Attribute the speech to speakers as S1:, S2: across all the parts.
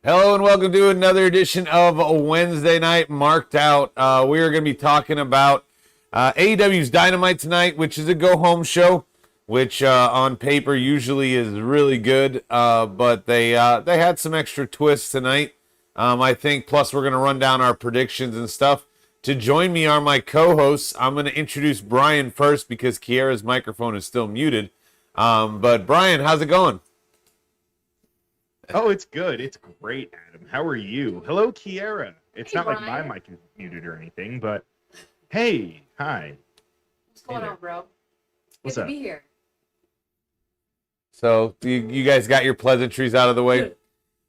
S1: Hello and welcome to another edition of Wednesday Night Marked Out. We are going to be talking about AEW's Dynamite tonight, which is a go-home show, which on paper usually is really good, but they had some extra twists tonight, I think. Plus, we're going to run down our predictions and stuff. To join me are my co-hosts. I'm going to introduce Brian first because Kiera's microphone is still muted. But Brian, how's it going?
S2: Oh, it's good. It's great, Adam. How are you? Hello, Kiera. It's not
S3: Brian.
S2: like my mic is muted or anything, but hey, hi.
S3: What's going on, bro?
S2: What's
S3: Good
S2: up?
S3: to be here.
S1: So, you guys got your pleasantries out of the way?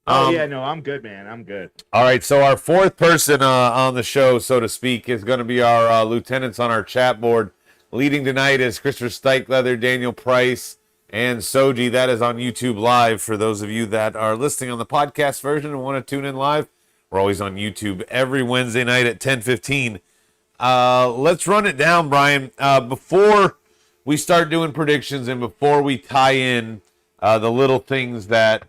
S2: Oh, yeah, no, I'm good, man. I'm good.
S1: All right, so our fourth person on the show, so to speak, is going to be our lieutenants on our chat board. Leading tonight is Christopher Stykeleather, Daniel Price, and Soji. That is on YouTube Live for those of you that are listening on the podcast version and want to tune in live. We're always on YouTube every Wednesday night at 10:15. Let's run it down, Brian. Before we start doing predictions and before we tie in the little things that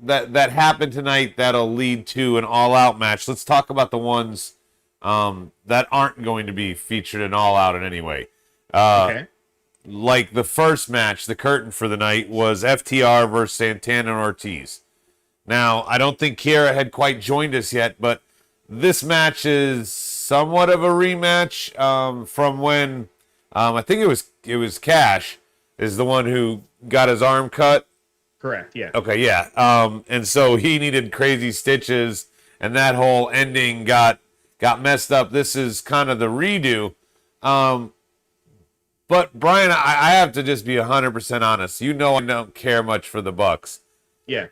S1: happened tonight that'll lead to an all-out match, let's talk about the ones that aren't going to be featured in All Out in any way.
S2: Okay.
S1: Like the first match, the curtain for the night was FTR versus Santana and Ortiz. Now, I don't think Kiera had quite joined us yet, but this match is somewhat of a rematch from when I think it was Cash is the one who got his arm cut.
S2: Correct, yeah.
S1: Okay, yeah. And so he needed crazy stitches, and that whole ending got messed up. This is kind of the redo. But, Brian, I have to just be 100% honest. You know I don't care much for the Bucks.
S2: Yeah.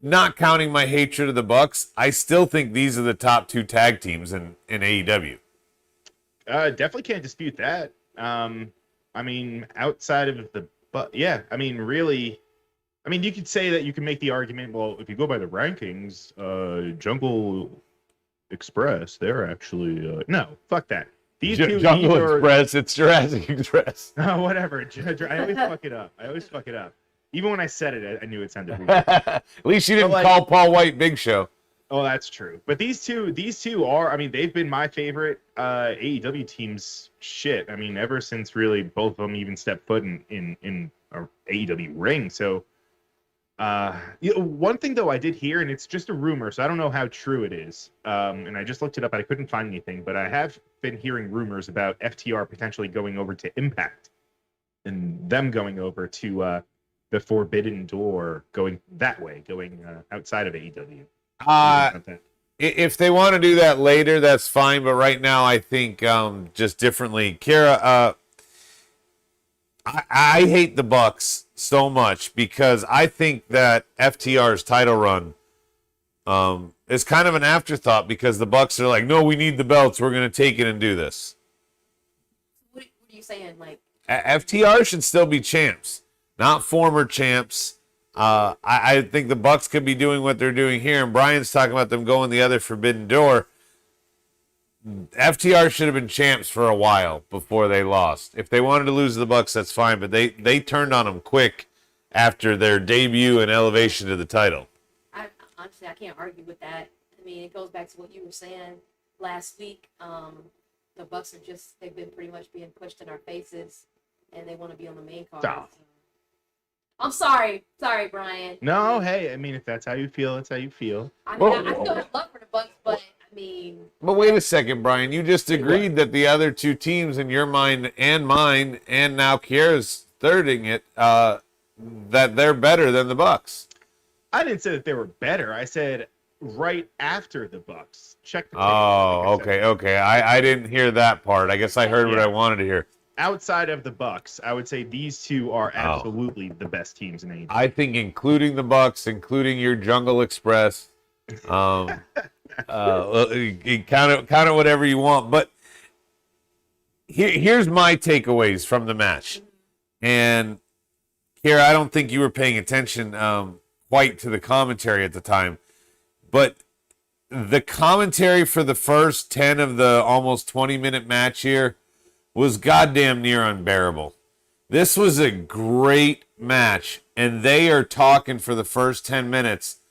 S1: Not counting my hatred of the Bucks, I still think these are the top two tag teams in AEW.
S2: Definitely can't dispute that. I mean, outside of yeah, I mean, really, I mean, you could say that you can make the argument, well, if you go by the rankings, Jungle Express, they're actually, no, fuck that. These two
S1: Jungle Express, it's Jurassic Express.
S2: Whatever. I always fuck it up. Even when I said it, I knew it sounded weird.
S1: At least you didn't call Paul White Big Show.
S2: Oh, that's true. But these two are, I mean, they've been my favorite AEW teams. Shit. I mean, ever since really both of them even stepped foot in our AEW ring. So, one thing though I did hear, and it's just a rumor, so I don't know how true it is. And I just looked it up, and I couldn't find anything. But I have been hearing rumors about FTR potentially going over to Impact, and them going over to the Forbidden Door, going that way, going outside of AEW.
S1: If they want to do that later, that's fine. But right now, I think just differently. Kiera, I hate the Bucks so much because I think that FTR's title run is kind of an afterthought because the Bucks are like, no, we need the belts. We're going to take it and do this.
S3: What are you saying? Like
S1: FTR should still be champs, not former champs. I think the Bucks could be doing what they're doing here, and Brian's talking about them going the other Forbidden Door. FTR should have been champs for a while before they lost. If they wanted to lose to the Bucks, that's fine, but they turned on them quick after their debut and elevation to the title.
S3: Honestly, I can't argue with that. I mean, it goes back to what you were saying last week. The Bucks they've been pretty much being pushed in our faces, and they want to be on the main card.
S2: Stop.
S3: So. I'm sorry, Brian.
S2: No, hey, I mean, if that's how you feel, that's how you feel.
S3: I mean, I still have love for the Bucks, but I mean.
S1: But wait a second, Brian. You just agreed that the other two teams in your mind and mine, and now Kiera's thirding it, that they're better than the Bucks.
S2: I didn't say that they were better. I said right after the Bucks. Check the
S1: okay. I didn't hear that part. I guess I heard what I wanted to hear.
S2: Outside of the Bucks, I would say these two are absolutely the best teams in AEW.
S1: I think including the Bucks, including your Jungle Express, kind of whatever you want. But here's my takeaways from the match. And Here, I don't think you were paying attention quite to the commentary at the time, but the commentary for the first 10 of the almost 20-minute match here was goddamn near unbearable. This was a great match, and they are talking for the first 10 minutes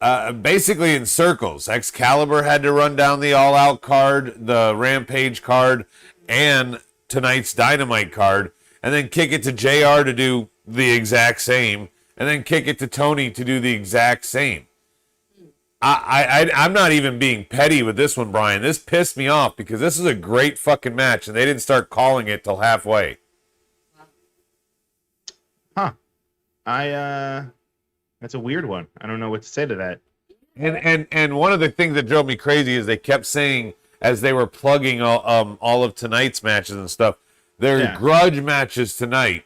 S1: basically in circles. Excalibur had to run down the All Out card, the Rampage card, and tonight's Dynamite card, and then kick it to JR to do the exact same, and then kick it to Tony to do the exact same. I'm not even being petty with this one, Brian. This pissed me off because this is a great fucking match, and they didn't start calling it till halfway.
S2: Huh. That's a weird one. I don't know what to say to that.
S1: And one of the things that drove me crazy is they kept saying, as they were plugging all of tonight's matches and stuff, there are grudge matches tonight.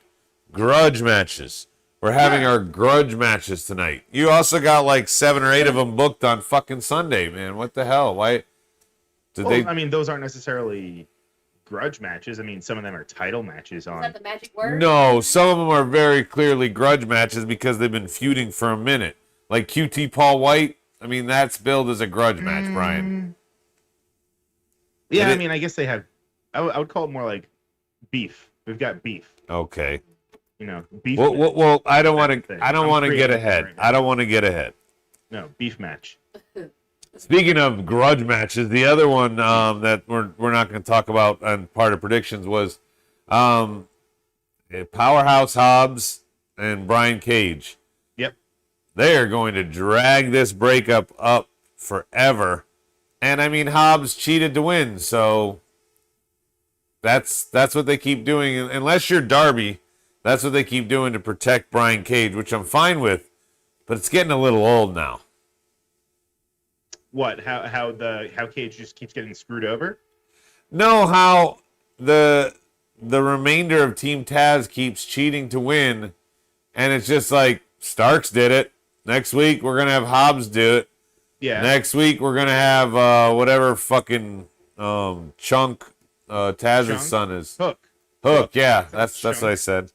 S1: Grudge matches. We're having our grudge matches tonight. You also got like 7 or 8 of them booked on fucking Sunday, man. What the hell? Why did they?
S2: I mean, those aren't necessarily grudge matches. I mean, some of them are title matches on.
S3: Is that the magic word?
S1: No, some of them are very clearly grudge matches because they've been feuding for a minute. Like QT Paul White. I mean, that's billed as a grudge match, Brian.
S2: Yeah, I mean, I guess they have. I would call it more like beef. We've got beef.
S1: Okay.
S2: You know, beef.
S1: Well, I don't want to. I don't want to get ahead.
S2: Right,
S1: I don't want to get ahead.
S2: No, beef match.
S1: Speaking of grudge matches, the other one that we're not going to talk about on part of predictions was Powerhouse Hobbs and Brian Cage.
S2: Yep.
S1: They are going to drag this breakup up forever. And I mean, Hobbs cheated to win, so that's what they keep doing. Unless you're Darby, that's what they keep doing to protect Brian Cage, which I'm fine with, but it's getting a little old now.
S2: What? How Cage just keeps getting screwed over?
S1: No, how the remainder of Team Taz keeps cheating to win, and it's just like Starks did it. Next week we're gonna have Hobbs do it.
S2: Yeah.
S1: Next week we're gonna have whatever fucking Chunk Taz's son is. Hook, yeah, that's what I said.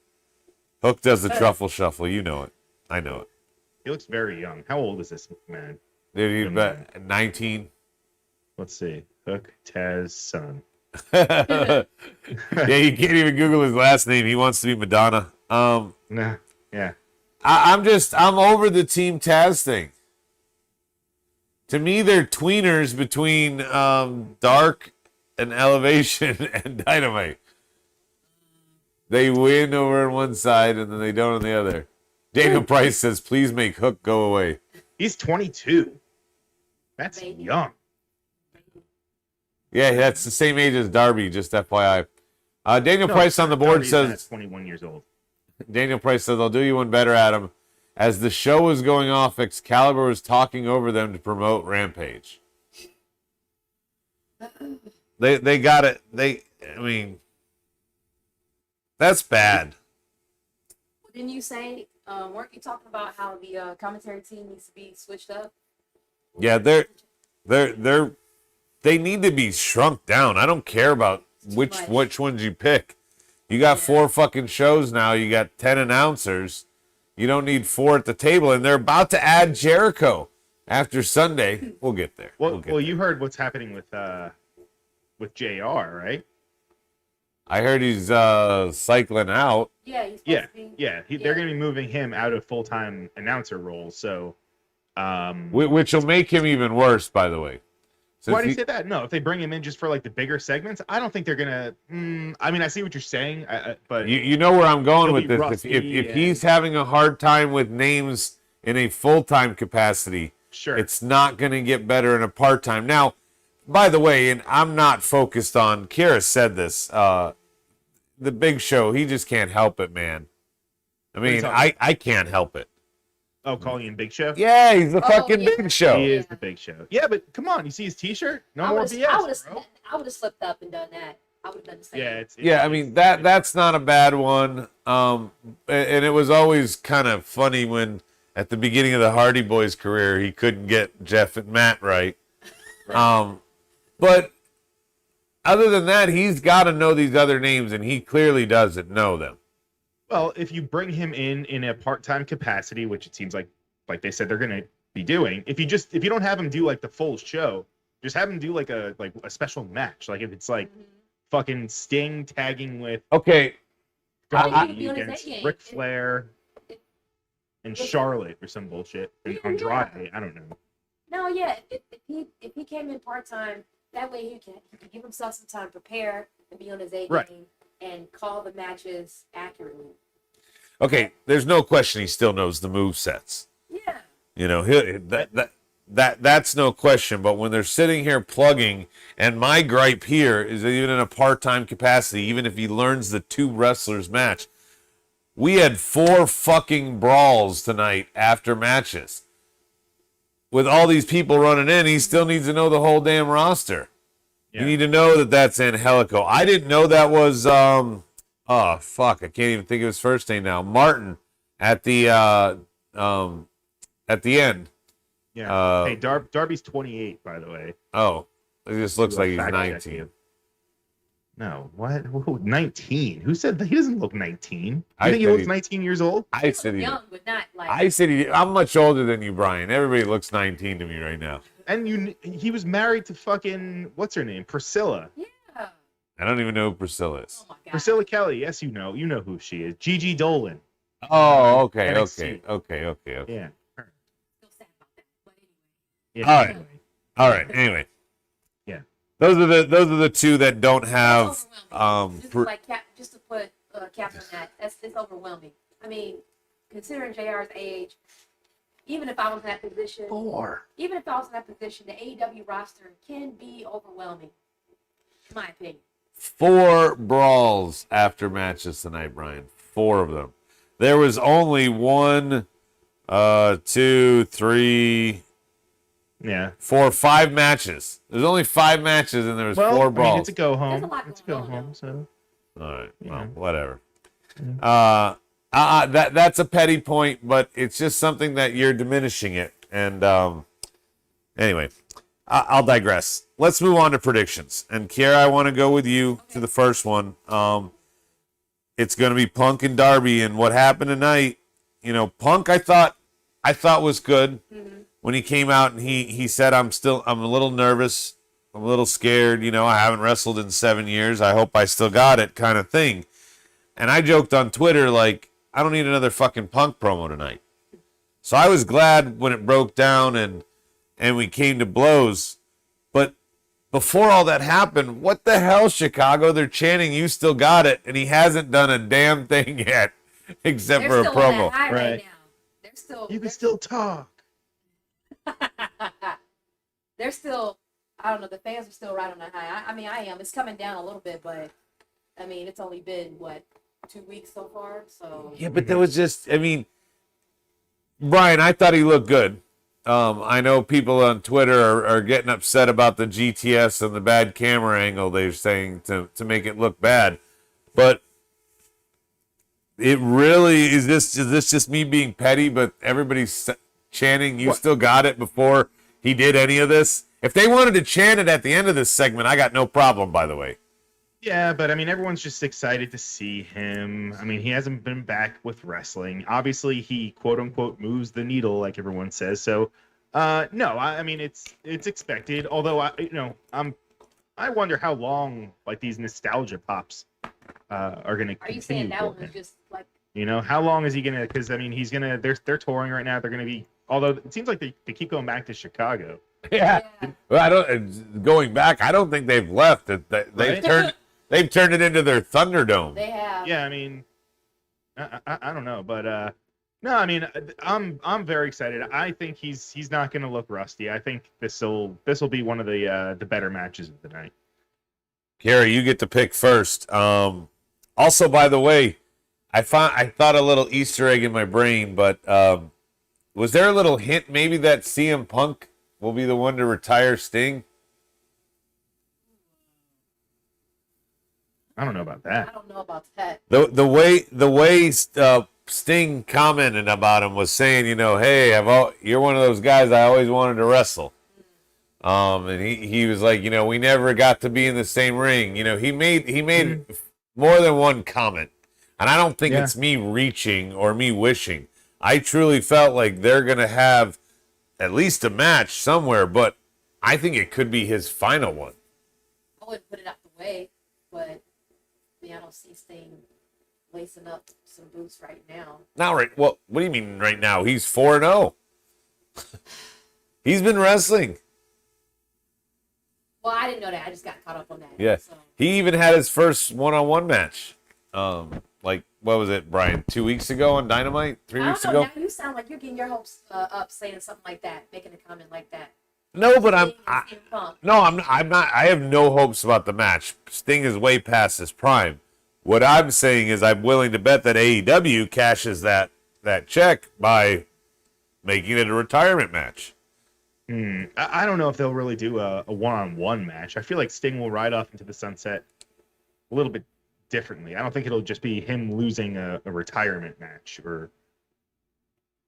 S1: Hook does the truffle shuffle. You know it. I know it.
S2: He looks very young. How old is this man?
S1: Dude, he's 19.
S2: Let's see. Hook Taz son.
S1: Yeah, you can't even Google his last name. He wants to be Madonna.
S2: Nah. Yeah.
S1: I'm over the Team Taz thing. To me, they're tweeners between Dark and Elevation and Dynamite. They win over on one side and then they don't on the other. Daniel Price says, please make Hook go away.
S2: He's 22. That's young.
S1: Yeah, that's the same age as Darby, just FYI. Daniel Price on the board says
S2: 21 years old.
S1: Daniel Price says, I'll do you one better, Adam. As the show was going off, Excalibur was talking over them to promote Rampage. They got it. I mean, that's bad.
S3: Didn't you say, weren't you talking about how the commentary team needs to be switched up?
S1: Yeah, they need to be shrunk down. I don't care about which ones you pick. You got 4 fucking shows now. You got 10 announcers. You don't need 4 at the table, and they're about to add Jericho after Sunday. We'll get there.
S2: Well, you heard what's happening with JR, right?
S1: I heard he's cycling out.
S3: Yeah,
S2: they're going to be moving him out of full-time announcer role. So,
S1: which will make him even worse, by the way.
S2: Why do you say that? No, if they bring him in just for like the bigger segments, I don't think they're gonna. I mean, I see what you're saying, but
S1: you know where I'm going with this. If he's having a hard time with names in a full-time capacity,
S2: sure,
S1: it's not going to get better in a part-time. Now, by the way, and I'm not focused on. Kira said this. The Big Show, he just can't help it, man. I mean, I can't help it.
S2: Oh, calling him Big Show?
S1: Yeah, he's the fucking Big Show.
S2: He is the Big Show. Yeah, but come on, you see his T-shirt? No more BS,
S3: I would have slipped up and done that. I would have done the same.
S1: Yeah, I mean that's not a bad one. And it was always kind of funny when at the beginning of the Hardy Boys' career he couldn't get Jeff and Matt right. But other than that, he's got to know these other names, and he clearly doesn't know them.
S2: Well, if you bring him in a part-time capacity, which it seems like they said they're gonna be doing, if you don't have him do like the full show, just have him do like a special match. Like if it's like fucking Sting tagging with
S1: Okay,
S2: Darby against Ric Flair and Charlotte or some bullshit. And Andrade, I don't know.
S3: No, yeah. If he came in part time, that way he can give himself some time to prepare and be on his A game and call the matches accurately.
S1: okay. There's no question he still knows the move sets.
S3: Yeah.
S1: You know, that's no question. But when they're sitting here plugging, and my gripe here is that even in a part-time capacity, even if he learns the two wrestlers match, we had 4 fucking brawls tonight after matches. With all these people running in, he still needs to know the whole damn roster. Yeah. You need to know that that's Angelico. I didn't know that was oh fuck, I can't even think of his first name now. Martin at the end.
S2: Yeah. Hey, Darby's 28, by the way.
S1: Oh, it just looks like he's 19.
S2: No, what? Who, 19? Who said that? He doesn't look 19. You think he looks 19 years old?
S1: I said he
S3: young, but not like.
S1: I said he. I'm much older than you, Brian. Everybody looks 19 to me right now.
S2: And he was married to fucking what's her name, Priscilla.
S3: Yeah.
S1: I don't even know who Priscilla is.
S3: Oh my God.
S2: Priscilla Kelly. Yes, you know who she is. Gigi Dolan.
S1: Oh, okay. Yeah.
S3: Still sad about that, but anyway.
S2: Yeah.
S1: All right. Anyway.
S2: Yeah.
S1: Those are the two that don't have
S3: Just to put cap on that. It's overwhelming. I mean, considering JR's age, even if I was in that position, even if I was in that position, the AEW roster can be overwhelming, in my opinion.
S1: 4 brawls after matches tonight, Brian. 4 of them. There was only 1, 2, 3, 4, 5 matches. There's only 5 matches, and there was 4 brawls.
S2: I mean, it's a go home.
S3: It's a go home.
S2: So.
S1: All right. Well, whatever. That's a petty point, but it's just something that you're diminishing it. And anyway, I'll digress. Let's move on to predictions. And Kiera, I want to go with you to the first one. It's going to be Punk and Darby, and what happened tonight. You know, Punk, I thought was good when he came out and he said, I'm a little nervous, I'm a little scared. You know, I haven't wrestled in 7 years. I hope I still got it, kind of thing. And I joked on Twitter like, I don't need another fucking Punk promo tonight. So I was glad when it broke down and we came to blows. But before all that happened, what the hell, Chicago? They're chanting, "You still got it," and he hasn't done a damn thing yet, except
S3: They're
S1: for a
S3: still on
S1: promo.
S3: that high right now. They're still.
S2: You can still talk.
S3: They're still. I don't know. The fans are still right on that high. I mean, I am. It's coming down a little bit, but I mean, it's only been 2 weeks so far. So
S1: Yeah, but there was just, I mean, Brian, I thought he looked good. I know people on Twitter are getting upset about the GTS and the bad camera angle they're saying to make it look bad. But it really, is this just me being petty, but everybody's chanting, "You still got it," before he did any of this? If they wanted to chant it at the end of this segment, I got no problem, by the way.
S2: Yeah, but I mean, everyone's just excited to see him. I mean, he hasn't been back with wrestling. Obviously, he quote unquote moves the needle, like everyone says. So, no, I mean, it's expected. Although, I wonder how long these nostalgia pops are going to continue.
S3: Are you saying that one was just like?
S2: How long is he going to? Because I mean, he's gonna. They're touring right now. They're going to be. Although it seems like they keep going back to Chicago.
S1: Yeah. Well, going back, I don't think they've left. They've turned it into their Thunderdome.
S3: They have.
S2: Yeah, I mean, I don't know, but no, I mean, I'm very excited. I think he's not going to look rusty. I think this will be one of the better matches of the night.
S1: Gary, you get to pick first. Also, by the way, I thought a little Easter egg in my brain, but was there a little hint maybe that CM Punk will be the one to retire Sting?
S2: I don't know about that.
S3: I don't know about that.
S1: The way Sting commented about him was saying, hey, you're one of those guys I always wanted to wrestle. And he was like, we never got to be in the same ring. He made more than one comment. And I don't think it's me reaching or me wishing. I truly felt like they're going to have at least a match somewhere, but I think it could be his final one.
S3: I wouldn't put it out the way, but I mean, I don't see Sting lacing up some boots right now.
S1: Not right. Well, what do you mean right now? He's 4-0. He's been wrestling.
S3: Well, I didn't know that. I just got caught up on that.
S1: Yeah.
S3: So.
S1: He even had his first one-on-one match. Like, what was it, Brian? 2 weeks ago on Dynamite? 3 weeks ago?
S3: Now you sound like you're getting your hopes up saying something like that, making a comment like that.
S1: No, but I'm
S3: not.
S1: I have no hopes about the match. Sting is way past his prime. What I'm saying is I'm willing to bet that AEW cashes that check by making it a retirement match.
S2: I don't know if they'll really do a one-on-one match. I feel like Sting will ride off into the sunset a little bit differently. I don't think it'll just be him losing a retirement match, or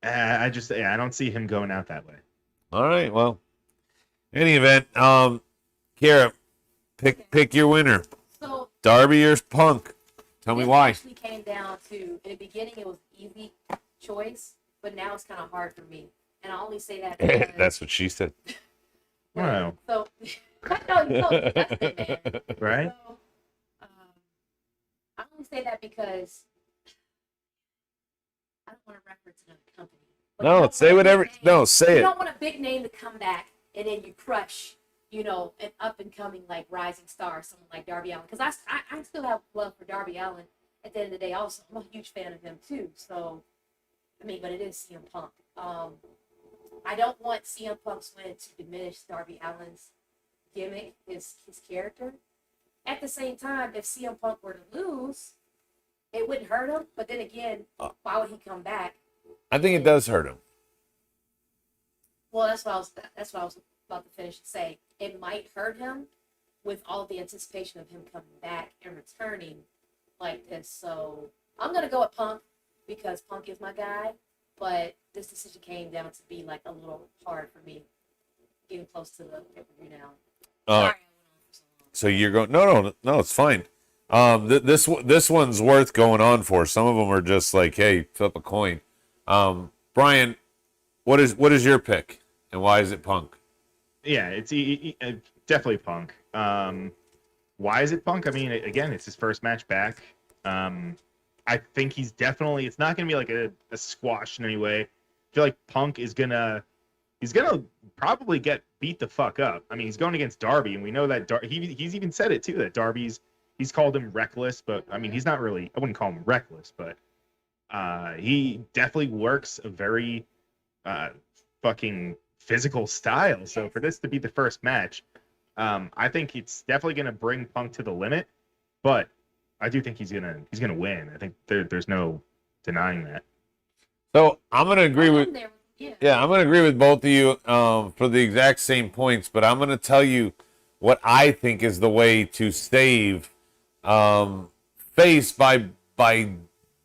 S2: I don't see him going out that way.
S1: All right, well, any event, Kara, pick your winner.
S3: So
S1: Darby or Punk? Tell me why.
S3: It actually came down to, in the beginning, it was easy choice, but now it's kind of hard for me. And I only say that because...
S1: That's what she said.
S2: Wow.
S3: So, no, you know, that's it, man.
S2: Right?
S3: So, I only say that because I don't want to reference another company. But
S1: No, say whatever. No, say
S3: you
S1: it.
S3: don't want a big name to come back and then you crush, you know, an up and coming like rising star, someone like Darby Allin. Because I still have love for Darby Allin. At the end of the day, also I'm a huge fan of him too. So, I mean, but it is CM Punk. I don't want CM Punk's win to diminish Darby Allin's gimmick, his character. At the same time, if CM Punk were to lose, it wouldn't hurt him. But then again, why would he come back?
S1: I think it does hurt him.
S3: Well, that's what I was about to finish and say. It might hurt him with all the anticipation of him coming back and returning like this. So I'm gonna go with Punk because Punk is my guy. But this decision came down to be like a little hard for me, getting close to the pay-per-view now. Sorry,
S1: So you're going? No, it's fine. This one's worth going on for. Some of them are just like, hey, flip a coin. Brian, what is your pick, and why is it Punk?
S2: Yeah, it's definitely Punk. Why is it Punk? I mean, again, it's his first match back. I think he's definitely. It's not going to be like a squash in any way. I feel like Punk is gonna probably get beat the fuck up. I mean, he's going against Darby, and we know that he's even said it too, that he's called him reckless, but I mean, he's not really. I wouldn't call him reckless, but he definitely works a very fucking physical style. So for this to be the first match, I think it's definitely going to bring Punk to the limit, but I do think he's gonna win. I think there's no denying that.
S1: So I'm gonna agree with I'm gonna agree with both of you for the exact same points, but I'm gonna tell you what I think is the way to save face by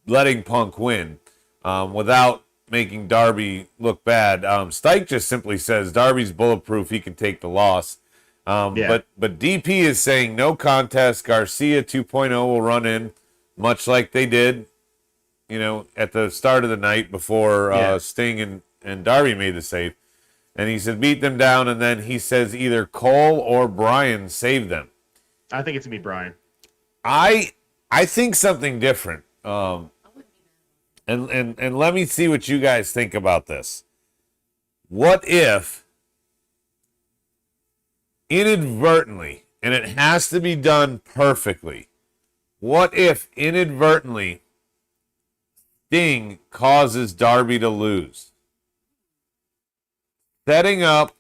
S1: letting Punk win without making Darby look bad. Stike just simply says Darby's bulletproof; he can take the loss. But DP is saying no contest. Garcia 2.0 will run in, much like they did, you know, at the start of the night before Sting and Darby made the save. And he said beat them down, and then he says either Cole or Bryan save them.
S2: I think it's gonna be Bryan.
S1: I think something different. And let me see what you guys think about this. What if inadvertently, and it has to be done perfectly, what if inadvertently Sting causes Darby to lose? Setting up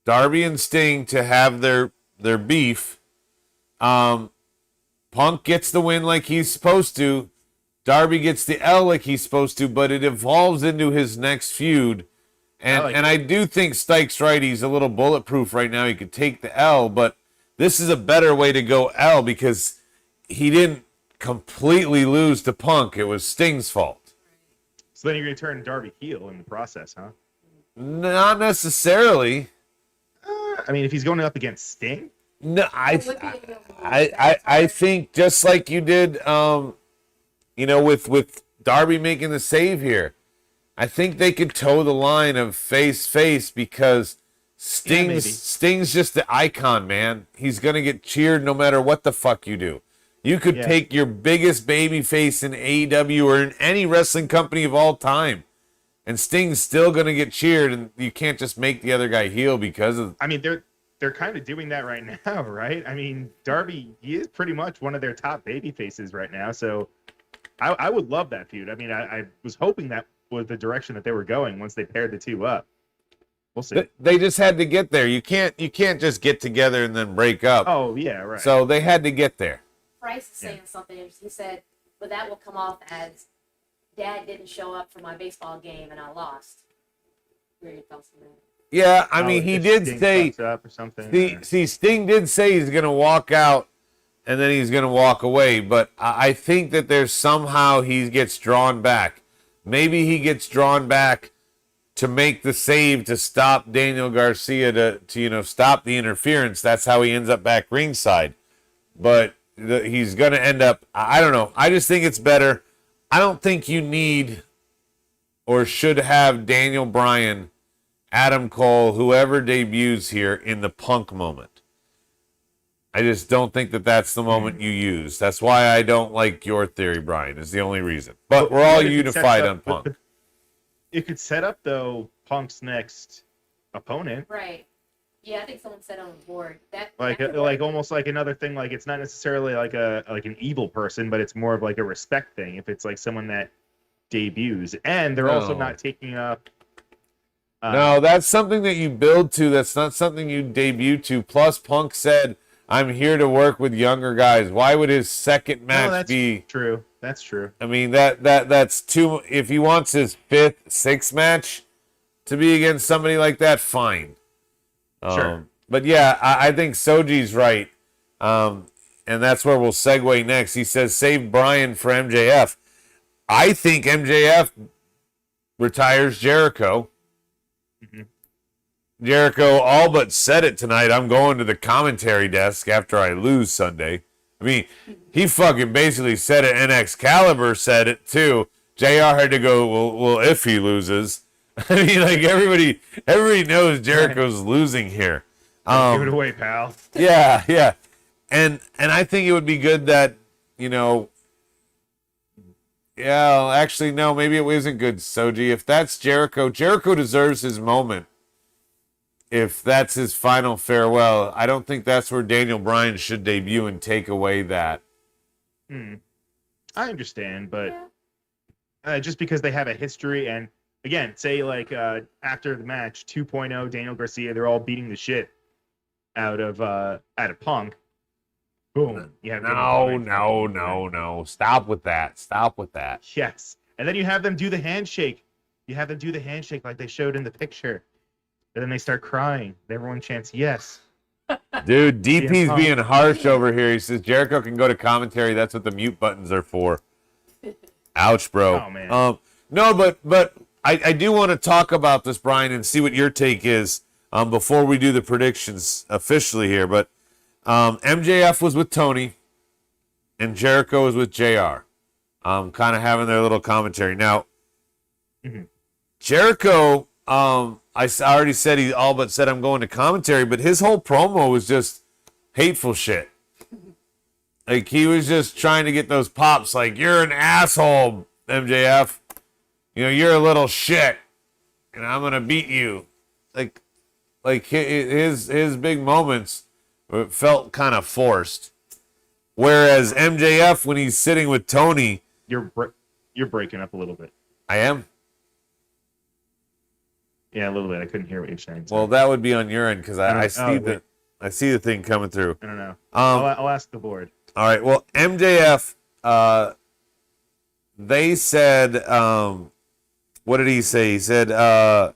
S1: Darby and Sting to have their beef. Punk gets the win like he's supposed to. Darby gets the L like he's supposed to, but it evolves into his next feud. And I do think Stike's right. He's a little bulletproof right now. He could take the L, but this is a better way to go L because he didn't completely lose to Punk. It was Sting's fault.
S2: So then you're going to turn Darby heel in the process, huh?
S1: Not necessarily.
S2: I mean, if he's going up against Sting?
S1: No, I think just like you did with Darby making the save here, I think they could toe the line of face because Sting's just the icon, man. He's gonna get cheered no matter what the fuck you do. You could take your biggest baby face in AEW or in any wrestling company of all time, and Sting's still gonna get cheered, and you can't just make the other guy heel because of.
S2: I mean, they're kind of doing that right now, right? I mean, Darby, he is pretty much one of their top baby faces right now. So I would love that feud. I mean, I was hoping that was the direction that they were going once they paired the two up. We'll see.
S1: They just had to get there. You can't just get together and then break up.
S2: Oh yeah, right.
S1: So they had to get there.
S3: Price is saying something. He said, "But that will come off as Dad didn't show up for my baseball game and I lost." What are your thoughts on that?
S1: Yeah, I mean, he did
S2: Sting
S1: say.
S2: fucks up or something.
S1: See, Sting did say he's going to walk out and then he's going to walk away. But I think that there's somehow he gets drawn back. Maybe he gets drawn back to make the save to stop Daniel Garcia to stop the interference. That's how he ends up back ringside. But he's going to end up. I don't know. I just think it's better. I don't think you need or should have Daniel Bryan, Adam Cole, whoever debuts here in the Punk moment. I just don't think that that's the moment you use. That's why I don't like your theory, Brian, is the only reason. But we're all unified on Punk.
S2: But it could set up, though, Punk's next opponent.
S3: Right. Yeah, I think someone said on the board that
S2: Almost like another thing. Like, it's not necessarily like an evil person, but it's more of like a respect thing. If it's like someone that debuts, and they're also not taking up.
S1: No, that's something that you build to. That's not something you debut to. Plus, Punk said, "I'm here to work with younger guys." Why would his second match be
S2: true? That's true.
S1: I mean, that's too. If he wants his fifth, sixth match to be against somebody like that, fine.
S2: Sure.
S1: But yeah, I think Soji's right. And that's where we'll segue next. He says, save Bryan for MJF. I think MJF retires Jericho. Mm-hmm. Jericho all but said it tonight. I'm going to the commentary desk after I lose Sunday. I mean, he fucking basically said it, and Excalibur said it too. JR had to go, well, if he loses. I mean, like, everybody knows Jericho's losing here.
S2: Give it away, pal.
S1: Yeah. And I think it would be good that, actually, no, maybe it isn't good, Soji. If that's Jericho deserves his moment. If that's his final farewell, I don't think that's where Daniel Bryan should debut and take away that.
S2: I understand, but just because they have a history, and again, say like after the match 2.0, Daniel Garcia, they're all beating the shit out of Punk. Boom. You have
S1: No. Stop with that.
S2: Yes. And then you have them do the handshake. Like they showed in the picture. And then they start crying. Everyone chants yes.
S1: Dude, DP's being harsh over here. He says Jericho can go to commentary. That's what the mute buttons are for. Ouch, bro.
S2: Oh, man.
S1: No, but I do want to talk about this, Brian, and see what your take is before we do the predictions officially here. But MJF was with Tony, and Jericho was with JR. Kind of having their little commentary. Now, Jericho, I already said he all but said I'm going to commentary, but his whole promo was just hateful shit. Like, he was just trying to get those pops, like, you're an asshole, MJF. You're a little shit, and I'm gonna beat you. Like his big moments felt kind of forced. Whereas MJF, when he's sitting with Tony,
S2: you're breaking up a little bit.
S1: I am.
S2: Yeah, a little bit. I couldn't hear what you're saying.
S1: Well, that would be on your end because I see the thing coming through.
S2: I don't know. I'll ask the board.
S1: All right. Well, MJF, they said, what did he say? He said,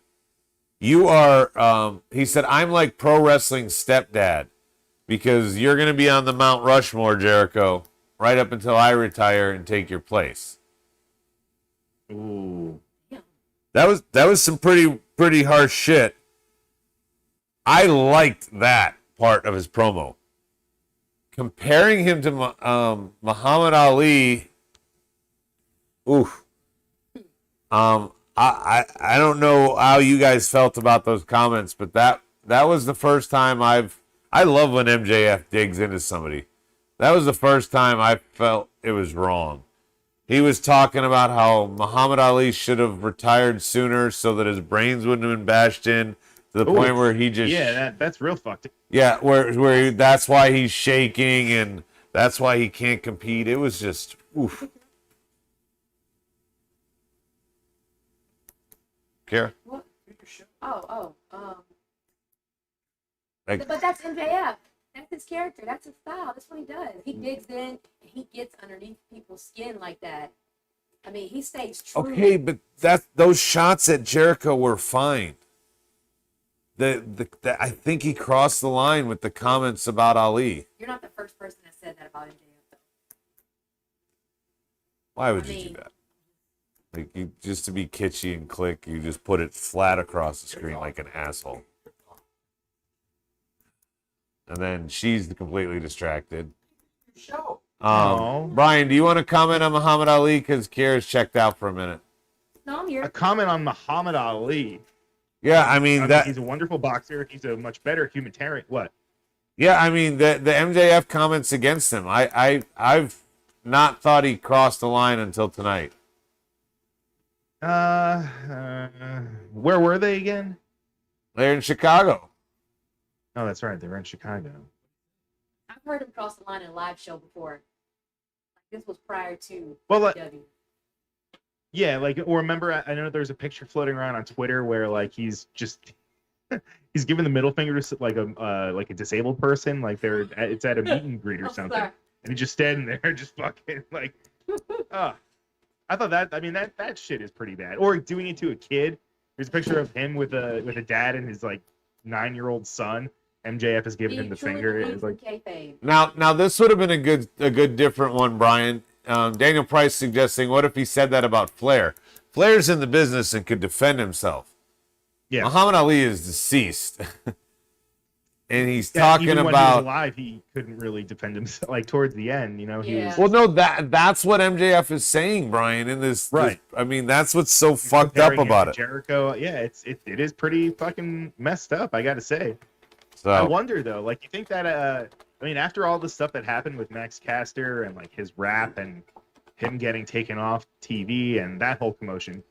S1: you are, he said, I'm like pro wrestling stepdad because you're going to be on the Mount Rushmore, Jericho, right up until I retire and take your place.
S2: Ooh.
S1: That was some pretty harsh shit. I liked that part of his promo. Comparing him to Muhammad Ali, Oof. I don't know how you guys felt about those comments, but that was the first time I love when MJF digs into somebody. That was the first time I felt it was wrong. He was talking about how Muhammad Ali should have retired sooner so that his brains wouldn't have been bashed in to the point where he just
S2: that's real fucked.
S1: Yeah, where that's why he's shaking and that's why he can't compete. It was just oof. Kara?
S3: What? Oh.
S1: Like,
S3: But that's MJF. That's his character. That's his style. That's what he does. He digs in and he gets underneath people's skin like that. I mean, he stays true.
S1: okay, but those shots at Jericho were fine. I think he crossed the line with the comments about Ali.
S3: You're not the first person that said that about MJF, though.
S1: Why would you do that? Like, you just to be kitschy and click, you just put it flat across the screen like an asshole. And then she's completely distracted. Brian, do you want to comment on Muhammad Ali? Because Kira's checked out for a minute.
S3: No, I'm here.
S2: A comment on Muhammad Ali.
S1: Yeah, I mean,
S2: he's a wonderful boxer. He's a much better humanitarian. What?
S1: Yeah, I mean, the MJF comments against him. I've not thought he crossed the line until tonight.
S2: Where were they again?
S1: They're in Chicago.
S2: Oh, that's right. They were in Chicago.
S3: I've heard him cross the line in a live show before. This was prior to
S2: Well,
S3: AEW.
S2: Yeah, like, or remember, I know there's a picture floating around on Twitter where like he's just he's giving the middle finger to like a disabled person, like it's at a meet and greet or something,
S3: Sorry.
S2: and he's just standing there, just fucking like, I thought that shit is pretty bad. Or doing it to a kid. There's a picture of him with a dad and his like 9-year-old son. MJF is giving him the finger. It's like
S1: now this would have been a good different one, Brian. Daniel Price suggesting, what if he said that about Flair? Flair's in the business and could defend himself.
S2: Yeah,
S1: Muhammad Ali is deceased, and he's talking
S2: even
S1: about
S2: when he was alive, he couldn't really defend himself. Like towards the end, you know, he was.
S1: Well, no, that's what MJF is saying, Brian. In this,
S2: right?
S1: I mean, that's what's so fucked up about it.
S2: Jericho, yeah, it is pretty fucking messed up. I got to say.
S1: So
S2: I wonder though, like, you think that I mean, after all the stuff that happened with Max Caster and like his rap and him getting taken off TV and that whole commotion,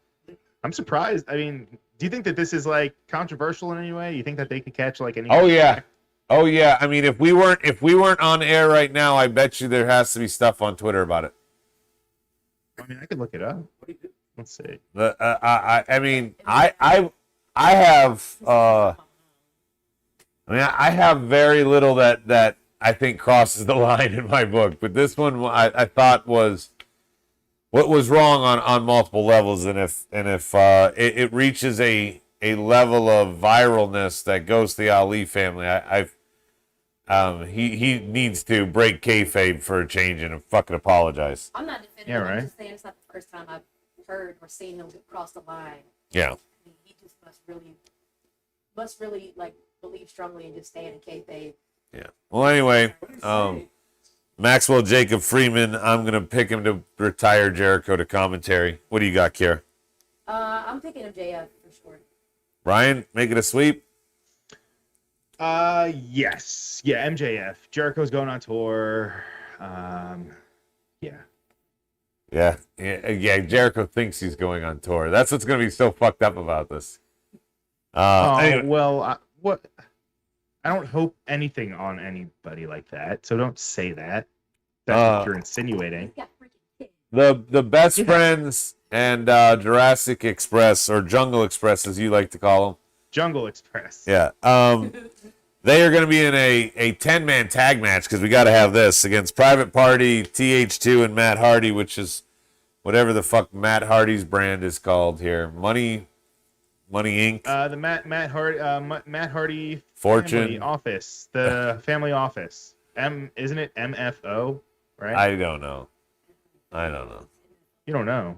S2: I'm surprised. I mean, do you think that this is like controversial in any way? You think that they could catch like any?
S1: Oh yeah. I mean, if we weren't on air right now, I bet you there has to be stuff on Twitter about it.
S2: I mean, I could look it up. Let's see.
S1: I have very little that I think crosses the line in my book, but this one I thought was what was wrong on multiple levels, and if it reaches a level of viralness that goes to the Ali family, he needs to break kayfabe for a change and fucking apologize.
S3: I'm not defending
S2: Yeah,
S3: him.
S2: right.
S3: I'm just saying it's not the first time I've heard or seen him cross the line.
S1: Yeah.
S3: I mean, he just must really like believe strongly and just stay in kayfabe.
S1: Yeah. Well, anyway, Maxwell Jacob Freeman, I'm going to pick him to retire Jericho to commentary. What do you got, Kier?
S3: I'm picking MJF for sure.
S1: Ryan, make it a sweep?
S2: Yes. Yeah, MJF. Jericho's going on tour.
S1: Yeah, Jericho thinks he's going on tour. That's what's going to be so fucked up about this. Anyway.
S2: Well, what? I don't hope anything on anybody like that. So don't say that. That's what you're insinuating.
S1: The best friends and Jurassic Express, or Jungle Express as you like to call them.
S2: Jungle Express.
S1: Yeah. They are going to be in a 10-man tag match, because we got to have this, against Private Party, TH2, and Matt Hardy, which is whatever the fuck Matt Hardy's brand is called here. Money Inc.
S2: The Matt Hardy
S1: Fortune
S2: Family Office. The Family Office. Isn't it MFO? Right.
S1: I don't know.
S2: You don't know.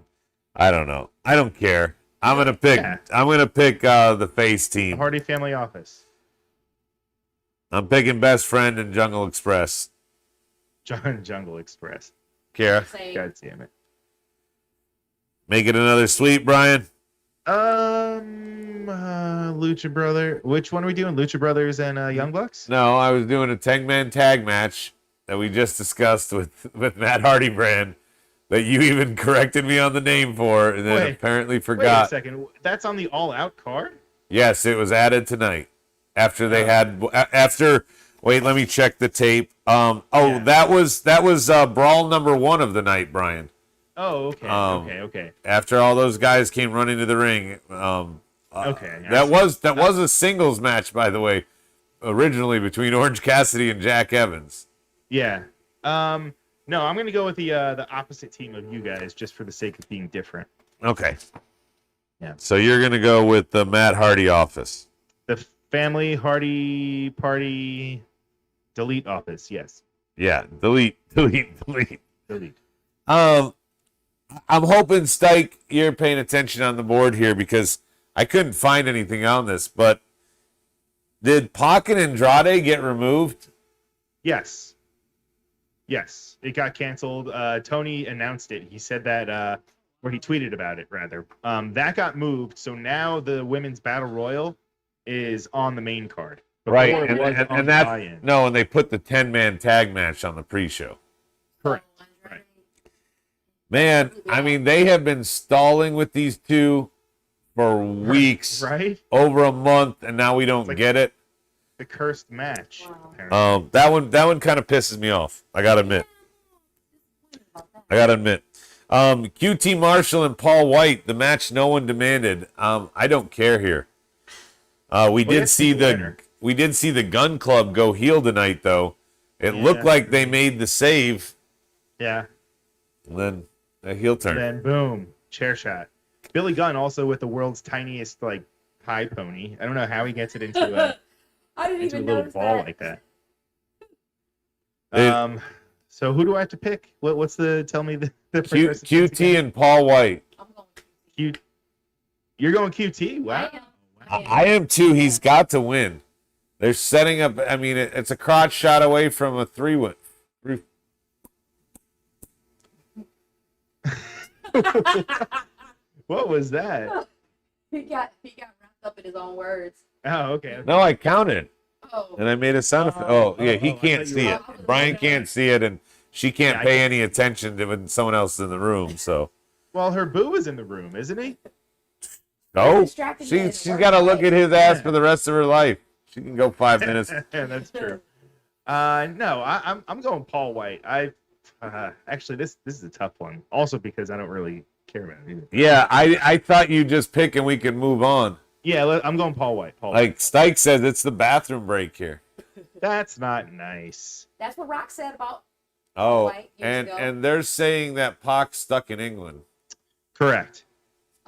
S1: I don't know. I don't care. I'm gonna pick.
S2: Yeah.
S1: I'm gonna pick the face team.
S2: The Hardy Family Office.
S1: I'm picking Best Friend and Jungle Express.
S2: Jungle Express.
S1: Kara.
S3: Say,
S2: God damn it.
S1: Make it another sweep, Brian.
S2: Lucha Brother. Which one are we doing? Lucha Brothers and Young Bucks?
S1: No, I was doing a 10-man tag match that we just discussed with Matt Hardy brand that you even corrected me on the name for and then apparently forgot.
S2: Wait a second. That's on the All Out card?
S1: Yes, it was added tonight. After they wait, let me check the tape. That was Brawl number 1 of the night, Brian.
S2: Oh, okay. Okay.
S1: After all those guys came running to the ring.
S2: Okay.
S1: That was a singles match, by the way, originally between Orange Cassidy and Jack Evans.
S2: Yeah. No, I'm gonna go with the opposite team of you guys just for the sake of being different.
S1: Okay.
S2: Yeah.
S1: So you're gonna go with the Matt Hardy office.
S2: The Family Hardy Party Delete office, yes.
S1: Yeah. Delete.
S2: Delete.
S1: I'm hoping, Stike, you're paying attention on the board here because I couldn't find anything on this, but did Pac and Andrade get removed?
S2: Yes. Yes. It got canceled. Tony announced it. He said that, or he tweeted about it, rather. That got moved, so now the Women's Battle Royal is on the main card.
S1: Right,
S2: Before
S1: and that's, no, and they put the 10-man tag match on the pre-show.
S2: Correct. Right.
S1: Man, I mean, they have been stalling with these two for weeks,
S2: Right?
S1: over a month, and now we don't get it.
S2: The cursed match.
S3: Wow.
S1: That one kind of pisses me off. I gotta admit. QT Marshall and Paul White, the match no one demanded. I don't care here. We did see the Gun Club go heel tonight, though. It looked like they made the save.
S2: Yeah.
S1: And then a heel turn.
S2: And then boom, chair shot. Billy Gunn also with the world's tiniest pie pony. I don't know how he gets it into a
S3: I didn't
S2: into a
S3: even
S2: little
S3: notice
S2: ball
S3: that.
S2: like that. So who do I have to pick? What's the tell me the
S1: QT and Paul White.
S3: I'm going
S2: Q. You're going QT? Wow.
S1: I am too. He's got to win. They're setting up. I mean, it's a crotch shot away from a 3-win.
S2: What was that?
S3: He got wrapped up in his own words.
S2: Oh, okay.
S1: No, I counted.
S3: Oh.
S1: And I made a sound effect. Yeah, he
S2: I
S1: can't
S2: thought you
S1: see
S2: were-
S1: it. Brian can't see it, and she can't pay any attention to when someone else is in the room. So,
S2: Well, her boo is in the room, isn't he?
S1: no,
S3: Distracted me
S1: she's
S3: at
S1: got to
S3: work.
S1: look at his ass for the rest of her life. She can go 5 minutes.
S2: Yeah, that's true. No, I'm going Paul White. Actually this is a tough one. Also because I don't really care about it either.
S1: Yeah, I thought you'd just pick and we could move on.
S2: Yeah, I'm going Paul White.
S1: Like Stike says, it's the bathroom break here.
S2: That's not nice.
S3: That's what Rock said about
S1: Oh,
S3: White years ago.
S1: and they're saying that Pac's stuck in England.
S2: Correct.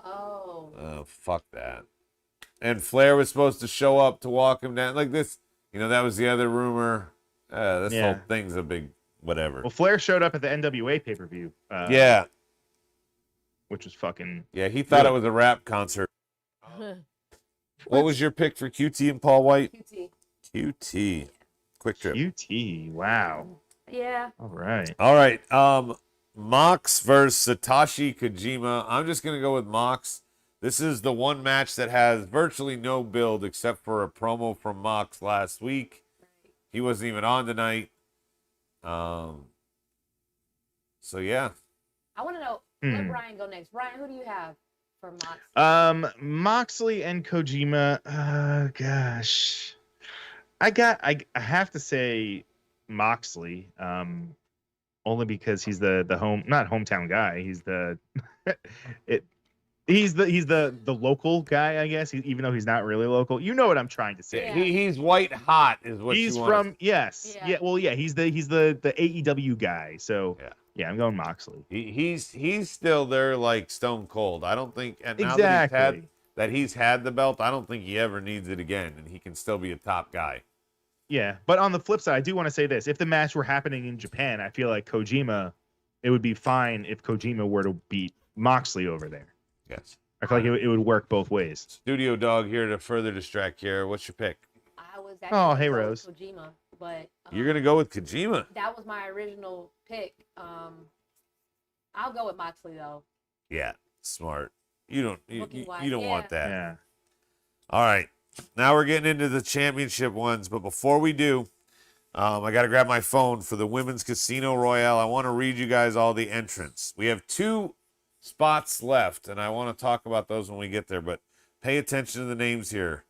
S3: Oh.
S1: Oh, fuck that. And Flair was supposed to show up to walk him down. Like this, that was the other rumor. This whole thing's a big whatever.
S2: Well, Flair showed up at the NWA pay-per-view.
S1: Yeah.
S2: Which was fucking...
S1: Yeah, he thought it was a rap concert. What was your pick for QT and Paul White? QT. Quick trip.
S2: QT. Wow.
S3: Yeah.
S2: All right.
S1: All right. Mox versus Satoshi Kojima. I'm just going to go with Mox. This is the one match that has virtually no build except for a promo from Mox last week. He wasn't even on tonight. So, yeah.
S3: I want to know, let Brian go next. Brian, who do you have for Mox?
S2: Moxley and Kojima. Gosh. I have to say Moxley. Only because he's the not hometown guy. He's the he's the local guy, I guess. Even though he's not really local. You know what I'm trying to say.
S3: Yeah.
S1: He's white hot is what
S2: He's
S1: you want.
S2: from yes.
S3: Yeah.
S2: Yeah, well yeah, he's the AEW guy. So yeah, I'm going Moxley.
S1: He's still there like Stone Cold. I don't think and now
S2: Exactly.
S1: that he's had the belt, I don't think he ever needs it again, and he can still be a top guy.
S2: Yeah, but on the flip side, I do want to say this. If the match were happening in Japan, I feel like Kojima, it would be fine if Kojima were to beat Moxley over there.
S1: Yes.
S2: I feel like it would work both ways.
S1: Studio Dog here to further distract Kiara. What's your pick?
S3: I was
S2: Oh,
S3: actually
S2: hey,
S3: gonna go
S2: Rose.
S3: with Kojima, but
S1: You're gonna go with Kojima.
S3: that was my original pick. I'll go with Moxley though.
S1: Yeah. Smart. You don't
S3: Booking-wise,
S1: you don't
S3: yeah.
S1: want that.
S2: Yeah.
S1: All right. Now we're getting into the championship ones, but before we do, I got to grab my phone for the Women's Casino Royale. I want to read you guys all the entrants. We have 2 spots left, and I want to talk about those when we get there, but pay attention to the names here.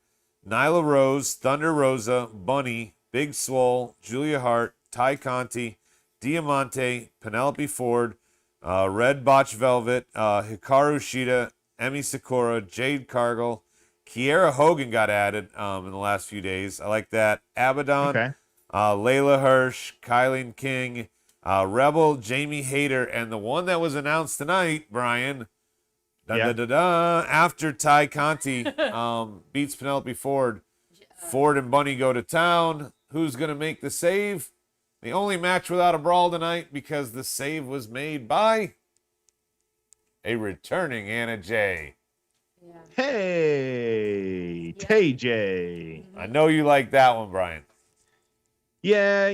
S1: Nyla Rose, Thunder Rosa, Bunny, Big Swole, Julia Hart, Ty Conti, Diamante, Penelope Ford, Red Botch Velvet, Hikaru Shida, Emi Sakura, Jade Cargill, Kiera Hogan got added in the last few days. I like that. Abaddon,
S2: Okay.
S1: Layla Hirsch, Kylie King, Rebel, Jamie Hayter, and the one that was announced tonight, Brian. After Ty Conti beats Penelope Ford, Ford and Bunny go to town. Who's going to make the save? The only match without a brawl tonight because the save was made by a returning Anna Jay.
S3: Yeah.
S2: Hey,
S3: Yeah.
S2: KJ.
S1: I know you like that one, Brian.
S2: Yeah,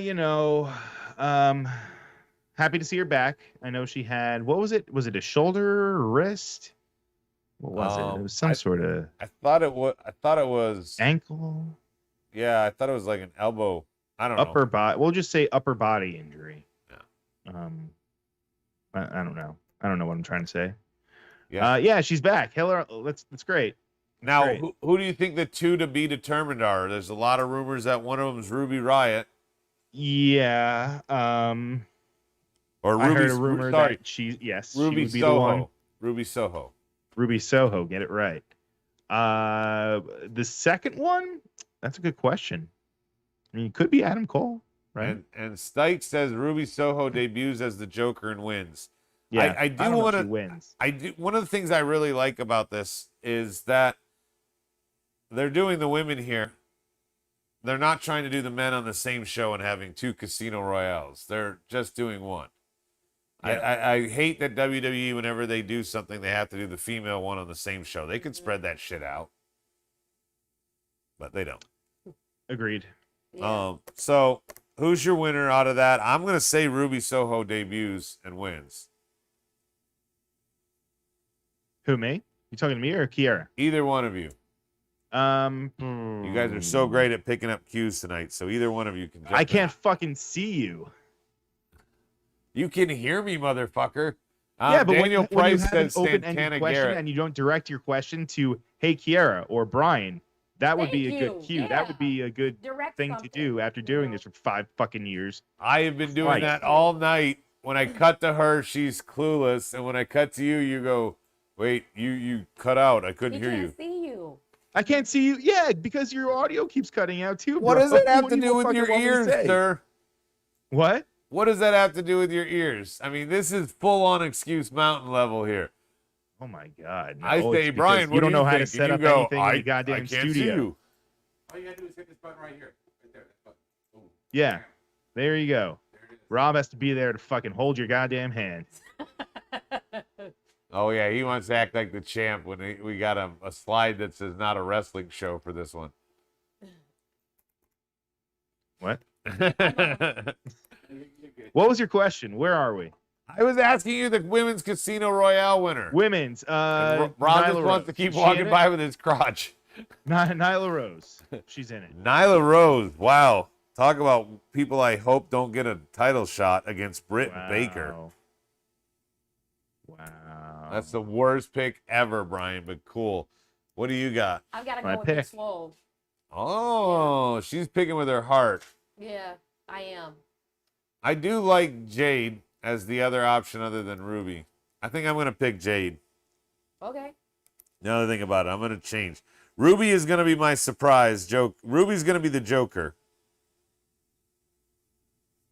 S2: happy to see her back. I know she had, what was it? Was it a shoulder or wrist? What was it? It was some sort of
S1: I thought it was.
S2: ankle,
S1: Yeah, I thought it was like an elbow. I don't know.
S2: upper body. We'll just say upper body injury.
S1: Yeah.
S2: I don't know. I don't know what I'm trying to say.
S1: Yeah.
S2: Yeah, she's back. Hell, that's great.
S1: Now,
S2: Great.
S1: who do you think the 2 to be determined are? There's a lot of rumors that one of them is Ruby Riot
S2: Yeah.
S1: or
S2: I
S1: Ruby.
S2: heard a rumor
S1: sorry,
S2: that she would
S1: Ruby
S2: be the one.
S1: Soho. Ruby Soho.
S2: Ruby Soho, get it right. The second one, that's a good question. I mean, it could be Adam Cole, right?
S1: And Stike says Ruby Soho debuts as the Joker and wins.
S2: Yeah,
S1: I do
S2: don't know if
S1: want
S2: she
S1: to.
S2: wins.
S1: I do. One of the things I really like about this is that they're doing the women here. They're not trying to do the men on the same show and having 2 Casino Royales. They're just doing one.
S2: Yeah.
S1: I hate that WWE, whenever they do something, they have to do the female one on the same show. They could spread that shit out, but they don't.
S2: Agreed.
S3: Yeah.
S1: So who's your winner out of that? I'm gonna say Ruby Soho debuts and wins.
S2: Who, me? You talking to me or Kiera?
S1: Either one of you. You guys are so great at picking up cues tonight, so either one of you can.
S2: I can't fucking see you.
S1: You can hear me, motherfucker.
S2: Yeah, but
S1: Daniel
S2: when
S1: Price
S2: you have an
S1: says
S2: open-ended
S1: Santana
S2: question
S1: Garrett.
S2: and you don't direct your question to, hey, Kiera or Brian, that would be a good
S3: Thank
S2: cue.
S3: you.
S2: That would be a good
S3: Direct
S2: thing to
S3: something,
S2: do after
S3: you
S2: doing
S3: know.
S2: this for 5 fucking years.
S1: I have been doing
S2: Right.
S1: that all night. When I cut to her, she's clueless, and when I cut to you, you go, "Wait, you cut out. I couldn't
S3: He
S1: hear
S3: can't
S1: you."
S3: see you.
S2: I can't see you. Yeah, because your audio keeps cutting out too.
S1: What
S2: bro.
S1: does that have
S2: What
S1: to
S2: you
S1: do with
S2: fucking
S1: your
S2: want me to
S1: ears,
S2: say?
S1: sir?
S2: What?
S1: What does that have to do with your ears? I mean, this is full-on excuse mountain level here.
S2: Oh my god! No,
S1: I
S2: it's
S1: say,
S2: because
S1: Brian, what
S2: you don't
S1: do
S2: know
S1: you
S2: how to
S1: think?
S2: set
S1: And
S2: up
S1: you go,
S2: anything in the goddamn
S1: I can't
S2: studio.
S1: see you.
S4: All you gotta do is hit this button right here. Right there. That button. Boom.
S2: Yeah, there you go.
S4: There it is.
S2: Rob has to be there to fucking hold your goddamn hand.
S1: Oh, yeah, he wants to act like the champ when we got a slide that says not a wrestling show for this one.
S2: What?
S1: I
S4: You're good.
S2: What was your question? Where are we?
S1: was asking you the Women's Casino Royale winner.
S2: Women's.
S1: And Rob just
S2: Nyla
S1: wants to
S2: Rose.
S1: keep
S2: Is she
S1: walking
S2: in it?
S1: by with his crotch.
S2: Nyla Rose. She's in it.
S1: Nyla Rose, wow. Talk about people I hope don't get a title shot against Britt Baker.
S2: Wow.
S1: That's the worst pick ever, Brian, but cool. What do you got?
S3: I've got to
S2: My
S3: go with Big
S2: pick.
S3: Swole.
S1: Oh, she's picking with her heart.
S3: Yeah, I am.
S1: I do like Jade as the other option other than Ruby. I think I'm going to pick Jade.
S3: Okay.
S1: Another thing about it, I'm going to change. Ruby is going to be my surprise joke. Ruby's going to be the Joker.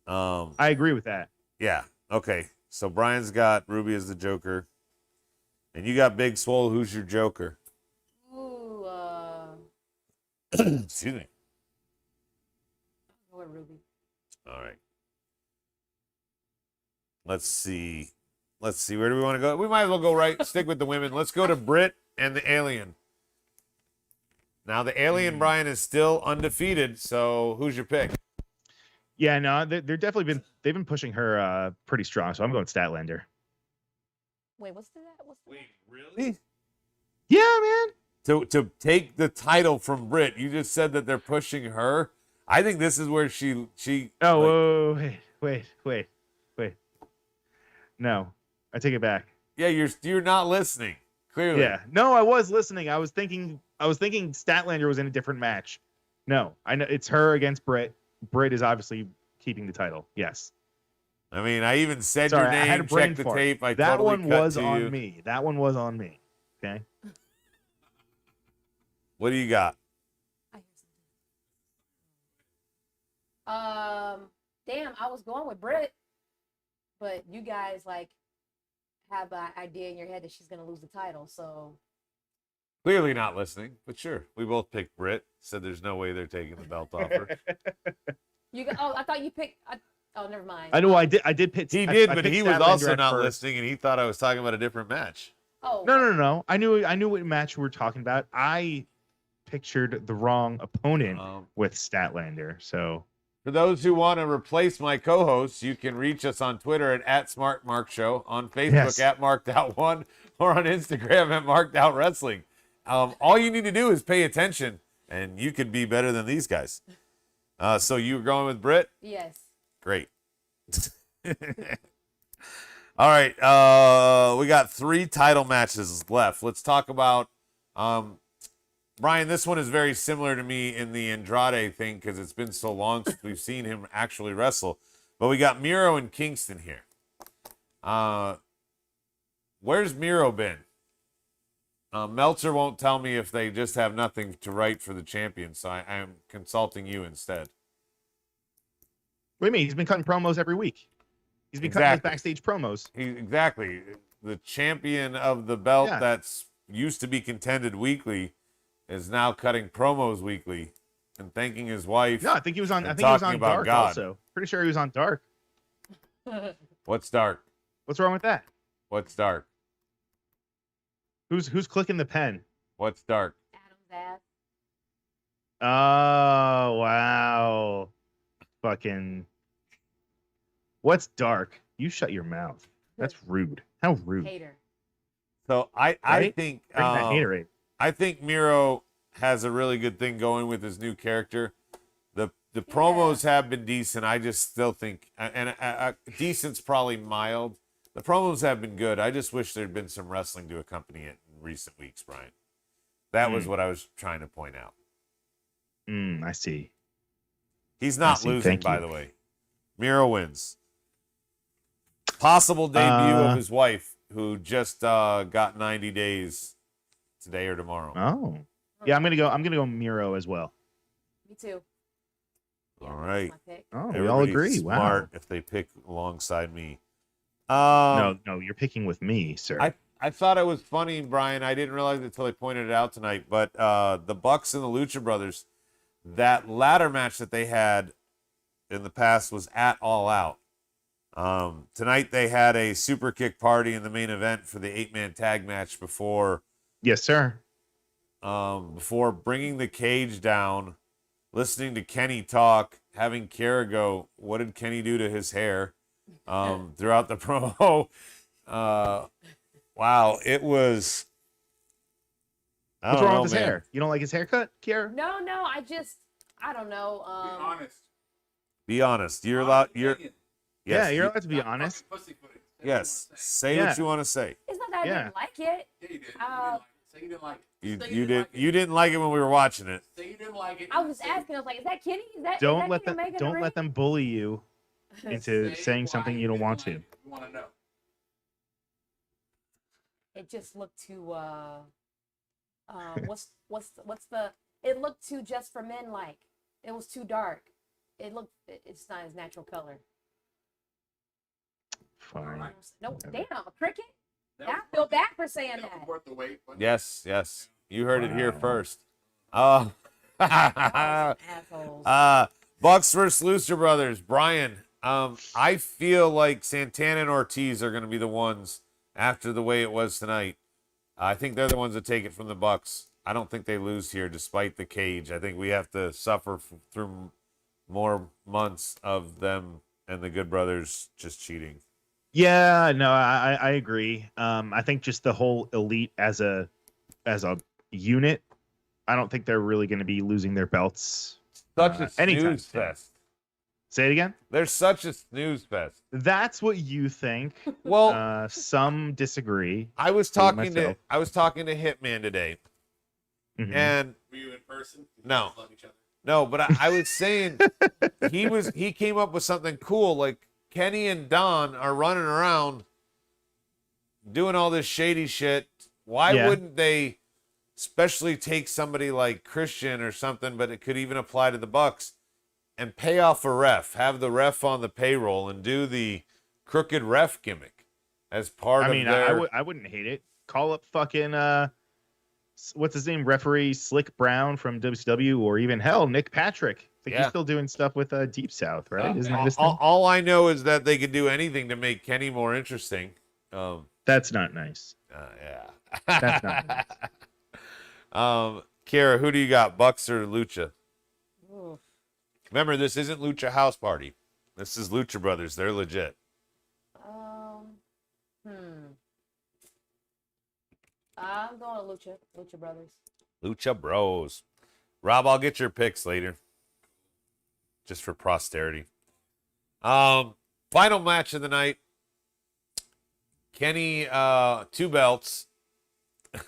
S2: I agree with that.
S1: Yeah. Okay. So Brian's got Ruby as the Joker. And you got Big Swole. Who's your Joker?
S3: Ooh,
S1: Excuse me.
S3: or Ruby.
S1: All right. Let's see. Where do we want to go? We might as well go right. Stick with the women. Let's go to Britt and the Alien. Now, the Alien, Brian, is still undefeated. So who's your pick?
S2: Yeah, no, they've definitely been pushing her pretty strong. So I'm going Statlander.
S3: Wait, what's that? What's that?
S1: Wait, really?
S2: Yeah, man.
S1: To take the title from Britt, you just said that they're pushing her. I think this is where she.
S2: Oh, wait. No, I take it back.
S1: Yeah, you're not listening. Clearly.
S2: Yeah, no, I was listening. I was thinking Statlander was in a different match. No, I know it's her against Britt. Britt is obviously keeping the title. Yes.
S1: I mean, I even said
S2: Sorry,
S1: your name.
S2: I had a brain
S1: Check the
S2: fart.
S1: tape. I
S2: that
S1: totally
S2: one
S1: cut
S2: was
S1: to
S2: on
S1: you.
S2: me. That one was on me. Okay.
S1: What do you got?
S3: I hear something. Damn, I was going with Britt, but you guys like have an idea in your head that she's gonna lose the title. So
S1: Clearly not listening, but sure. We both picked Britt. Said there's no way they're taking the belt off her.
S3: I thought you picked. Oh, never mind.
S2: I know. I did pick.
S1: He
S2: I
S1: did,
S2: picked
S1: but he was
S2: Statlander
S1: also
S2: at
S1: not
S2: first.
S1: listening, and he thought I was talking about a different match.
S3: Oh
S2: No. I knew what match we were talking about. I pictured the wrong opponent with Statlander. So
S1: For those who want to replace my co-hosts, you can reach us on Twitter at @SmartMarkShow, on Facebook
S2: Yes.
S1: at MarkedOut1, or on Instagram at MarkedOutWrestling. All you need to do is pay attention, and you could be better than these guys. So you were going with Britt?
S3: Yes.
S1: Great. All right. We got 3 title matches left. Let's talk about Brian. This one is very similar to me in the Andrade thing because it's been so long since we've seen him actually wrestle. But we got Miro and Kingston here. Where's Miro been? Meltzer won't tell me if they just have nothing to write for the champion, so I am consulting you instead.
S2: what do you mean? He's been cutting promos every week. He's been cutting his backstage promos.
S1: Exactly. The champion of the belt
S2: Yeah.
S1: that's used to be contended weekly is now cutting promos weekly and thanking his wife.
S2: No, I think he was on. I
S1: and
S2: think he was
S1: talking
S2: on
S1: about
S2: Dark
S1: God.
S2: also. Pretty sure he was on Dark.
S1: What's dark?
S2: What's wrong with that?
S1: What's dark?
S2: Who's clicking the pen?
S1: What's dark?
S3: Adam's ass.
S2: Oh wow, fucking. What's dark? You shut your mouth. That's rude. How rude.
S3: Hater.
S1: So I
S2: Right?
S1: think
S2: Bring that haterade.
S1: I think Miro has a really good thing going with his new character. The promos have been decent. I just still think, and decent's probably mild. The promos have been good. I just wish there'd been some wrestling to accompany it in recent weeks, Brian. That was what I was trying to point out.
S2: I see.
S1: He's not
S2: see.
S1: losing,
S2: Thank
S1: by
S2: you.
S1: the way. Miro wins. Possible debut of his wife, who just got 90 days today or tomorrow.
S2: Oh, yeah. I'm gonna go Miro as well.
S3: Me too.
S1: All right.
S3: My pick.
S2: Oh, we all
S1: Everybody's
S2: agree.
S1: Smart
S2: Wow.
S1: if they pick alongside me.
S2: No, you're picking with me, sir.
S1: I thought it was funny, Brian. I didn't realize it until I pointed it out tonight. But the Bucks and the Lucha Brothers, that ladder match that they had in the past was at All Out. Tonight they had a super kick party in the main event for the 8-man tag match before
S2: Yes, sir.
S1: bringing the cage down, listening to Kenny talk, having Kiera go, what did Kenny do to his hair? Throughout the promo. Wow, it was.
S2: What's wrong with his hair? You don't like his haircut, Kiera?
S3: No, I don't know.
S4: Be honest.
S1: Be honest. You're allowed. You're.
S4: Opinion.
S1: Yes,
S2: Yeah, you're
S1: you-
S2: allowed to be
S4: Not
S2: honest.
S4: fucking pussyfooting. Say
S1: Yes.
S4: what
S1: Say
S2: Yeah.
S1: what you want to say.
S3: It's not that I
S2: Yeah.
S3: didn't like it.
S4: you wanna say. Yeah, you did. Say you didn't like it.
S1: You
S4: Say
S1: you
S4: didn't
S1: did
S4: like it.
S1: you didn't like it when we were watching it.
S4: Say you didn't like it.
S3: I was
S4: Say-
S3: asking. I was like, "Is that Kenny? Is that?"
S2: Don't
S3: is
S2: let
S3: that
S2: them.
S3: Kenny making
S2: Don't
S3: a
S2: let them bully you
S3: ring?
S2: into
S4: say
S2: saying
S4: why
S2: something you don't
S4: didn't
S2: want
S4: like
S2: to.
S4: it. You want to know.
S3: It just looked too. What's the? It looked too just for men like. It was too dark. It's not his natural color.
S2: Fine.
S4: Alright.
S3: No,
S2: Whatever.
S3: damn, a cricket.
S4: That
S3: I
S4: was
S3: feel
S4: worth-
S3: bad for saying
S4: that was
S3: that.
S4: worth the wait. wasn't it?
S1: Yes. You heard it here
S2: Wow.
S1: first.
S3: Assholes.
S1: Bucks versus Lucha Brothers. Brian, I feel like Santana and Ortiz are going to be the ones after the way it was tonight. I think they're the ones that take it from the Bucks. I don't think they lose here despite the cage. I think we have to suffer through more months of them and the Good Brothers just cheating.
S2: Yeah, no, I agree. I think just the whole Elite as a unit, I don't think they're really going to be losing their belts
S1: Such a
S2: anytime
S1: snooze
S2: soon.
S1: fest.
S2: Say it again.
S1: They're such a snooze fest.
S2: That's what you think.
S1: Well,
S2: Some disagree.
S1: I was
S2: including
S1: talking to Hitman today,
S2: Mhm.
S1: and
S4: Were you in person? Did you
S1: No.
S4: guys love each other?
S1: no, but I was saying he came up with something cool. Like Kenny and Don are running around doing all this shady shit. Why
S2: Yeah.
S1: wouldn't they, especially take somebody like Christian or something? But it could even apply to the Bucks, and pay off a ref, have the ref on the payroll, and do the crooked ref gimmick as part
S2: I
S1: of
S2: mean,
S1: their.
S2: I wouldn't hate it. Call up fucking what's his name, referee Slick Brown from WCW, or even hell, Nick Patrick. I think
S1: Yeah.
S2: he's still doing stuff with Deep South, right? Isn't that his
S1: all,
S2: thing?
S1: all I know is that they could do anything to make Kenny more interesting.
S2: That's not nice.
S1: Yeah.
S2: That's not nice.
S1: Kara, who do you got, Bucks or Lucha?
S3: Ooh.
S1: Remember, this isn't Lucha House Party. This is Lucha Brothers. They're legit.
S3: I'm going to Lucha Brothers.
S1: Lucha Bros. Rob, I'll get your picks later, just for posterity. Final match of the night. Kenny, 2 belts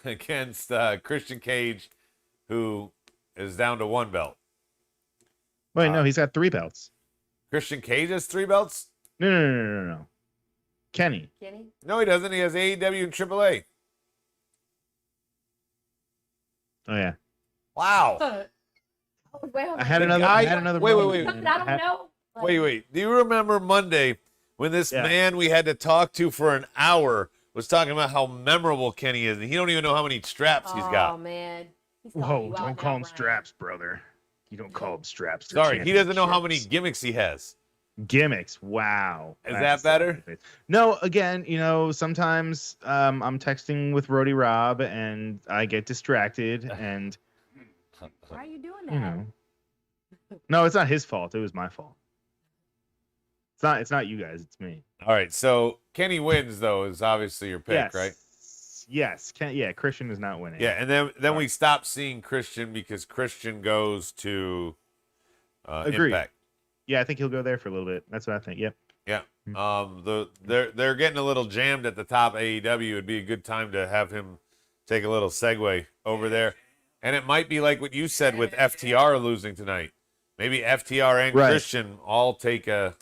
S1: against Christian Cage, who is down to 1 belt.
S2: Wait, no, he's got 3 belts.
S1: Christian Cage has 3 belts?
S2: No. Kenny.
S3: Kenny?
S1: No, he doesn't. He has AEW and AAA.
S2: Oh yeah.
S1: Wow.
S3: Well,
S2: I had another. I had another.
S1: Wait.
S3: something I don't know. Like,
S1: Wait. Do you remember Monday when this man we had to talk to for an hour was talking about how memorable Kenny is, and he don't even know how many straps he's
S3: Oh
S1: got?
S3: man. He's calling
S2: Whoa!
S3: you out
S2: Don't
S3: now,
S2: call him
S3: Brian.
S2: straps, brother. You don't call him straps. They're
S1: Sorry, he doesn't know how many
S2: championships.
S1: gimmicks he has.
S2: Gimmicks. Wow.
S1: Is
S2: That's
S1: that better?
S2: something. No, again, sometimes I'm texting with Rody Rob and I get distracted and
S3: Why are you doing that?
S2: No, it's not his fault. It was my fault. It's not you guys, it's me.
S1: All right, so Kenny wins though is obviously your pick,
S2: Yes.
S1: right?
S2: Yes. Christian is not winning.
S1: Yeah, and then we stop seeing Christian because Christian goes to
S2: Agreed.
S1: Impact.
S2: Yeah, I think he'll go there for a little bit. That's what I think. Yep.
S1: Yeah. They're getting a little jammed at the top of AEW. It'd be a good time to have him take a little segue over there. And it might be like what you said with FTR losing tonight. Maybe FTR and
S2: Right.
S1: Christian all take a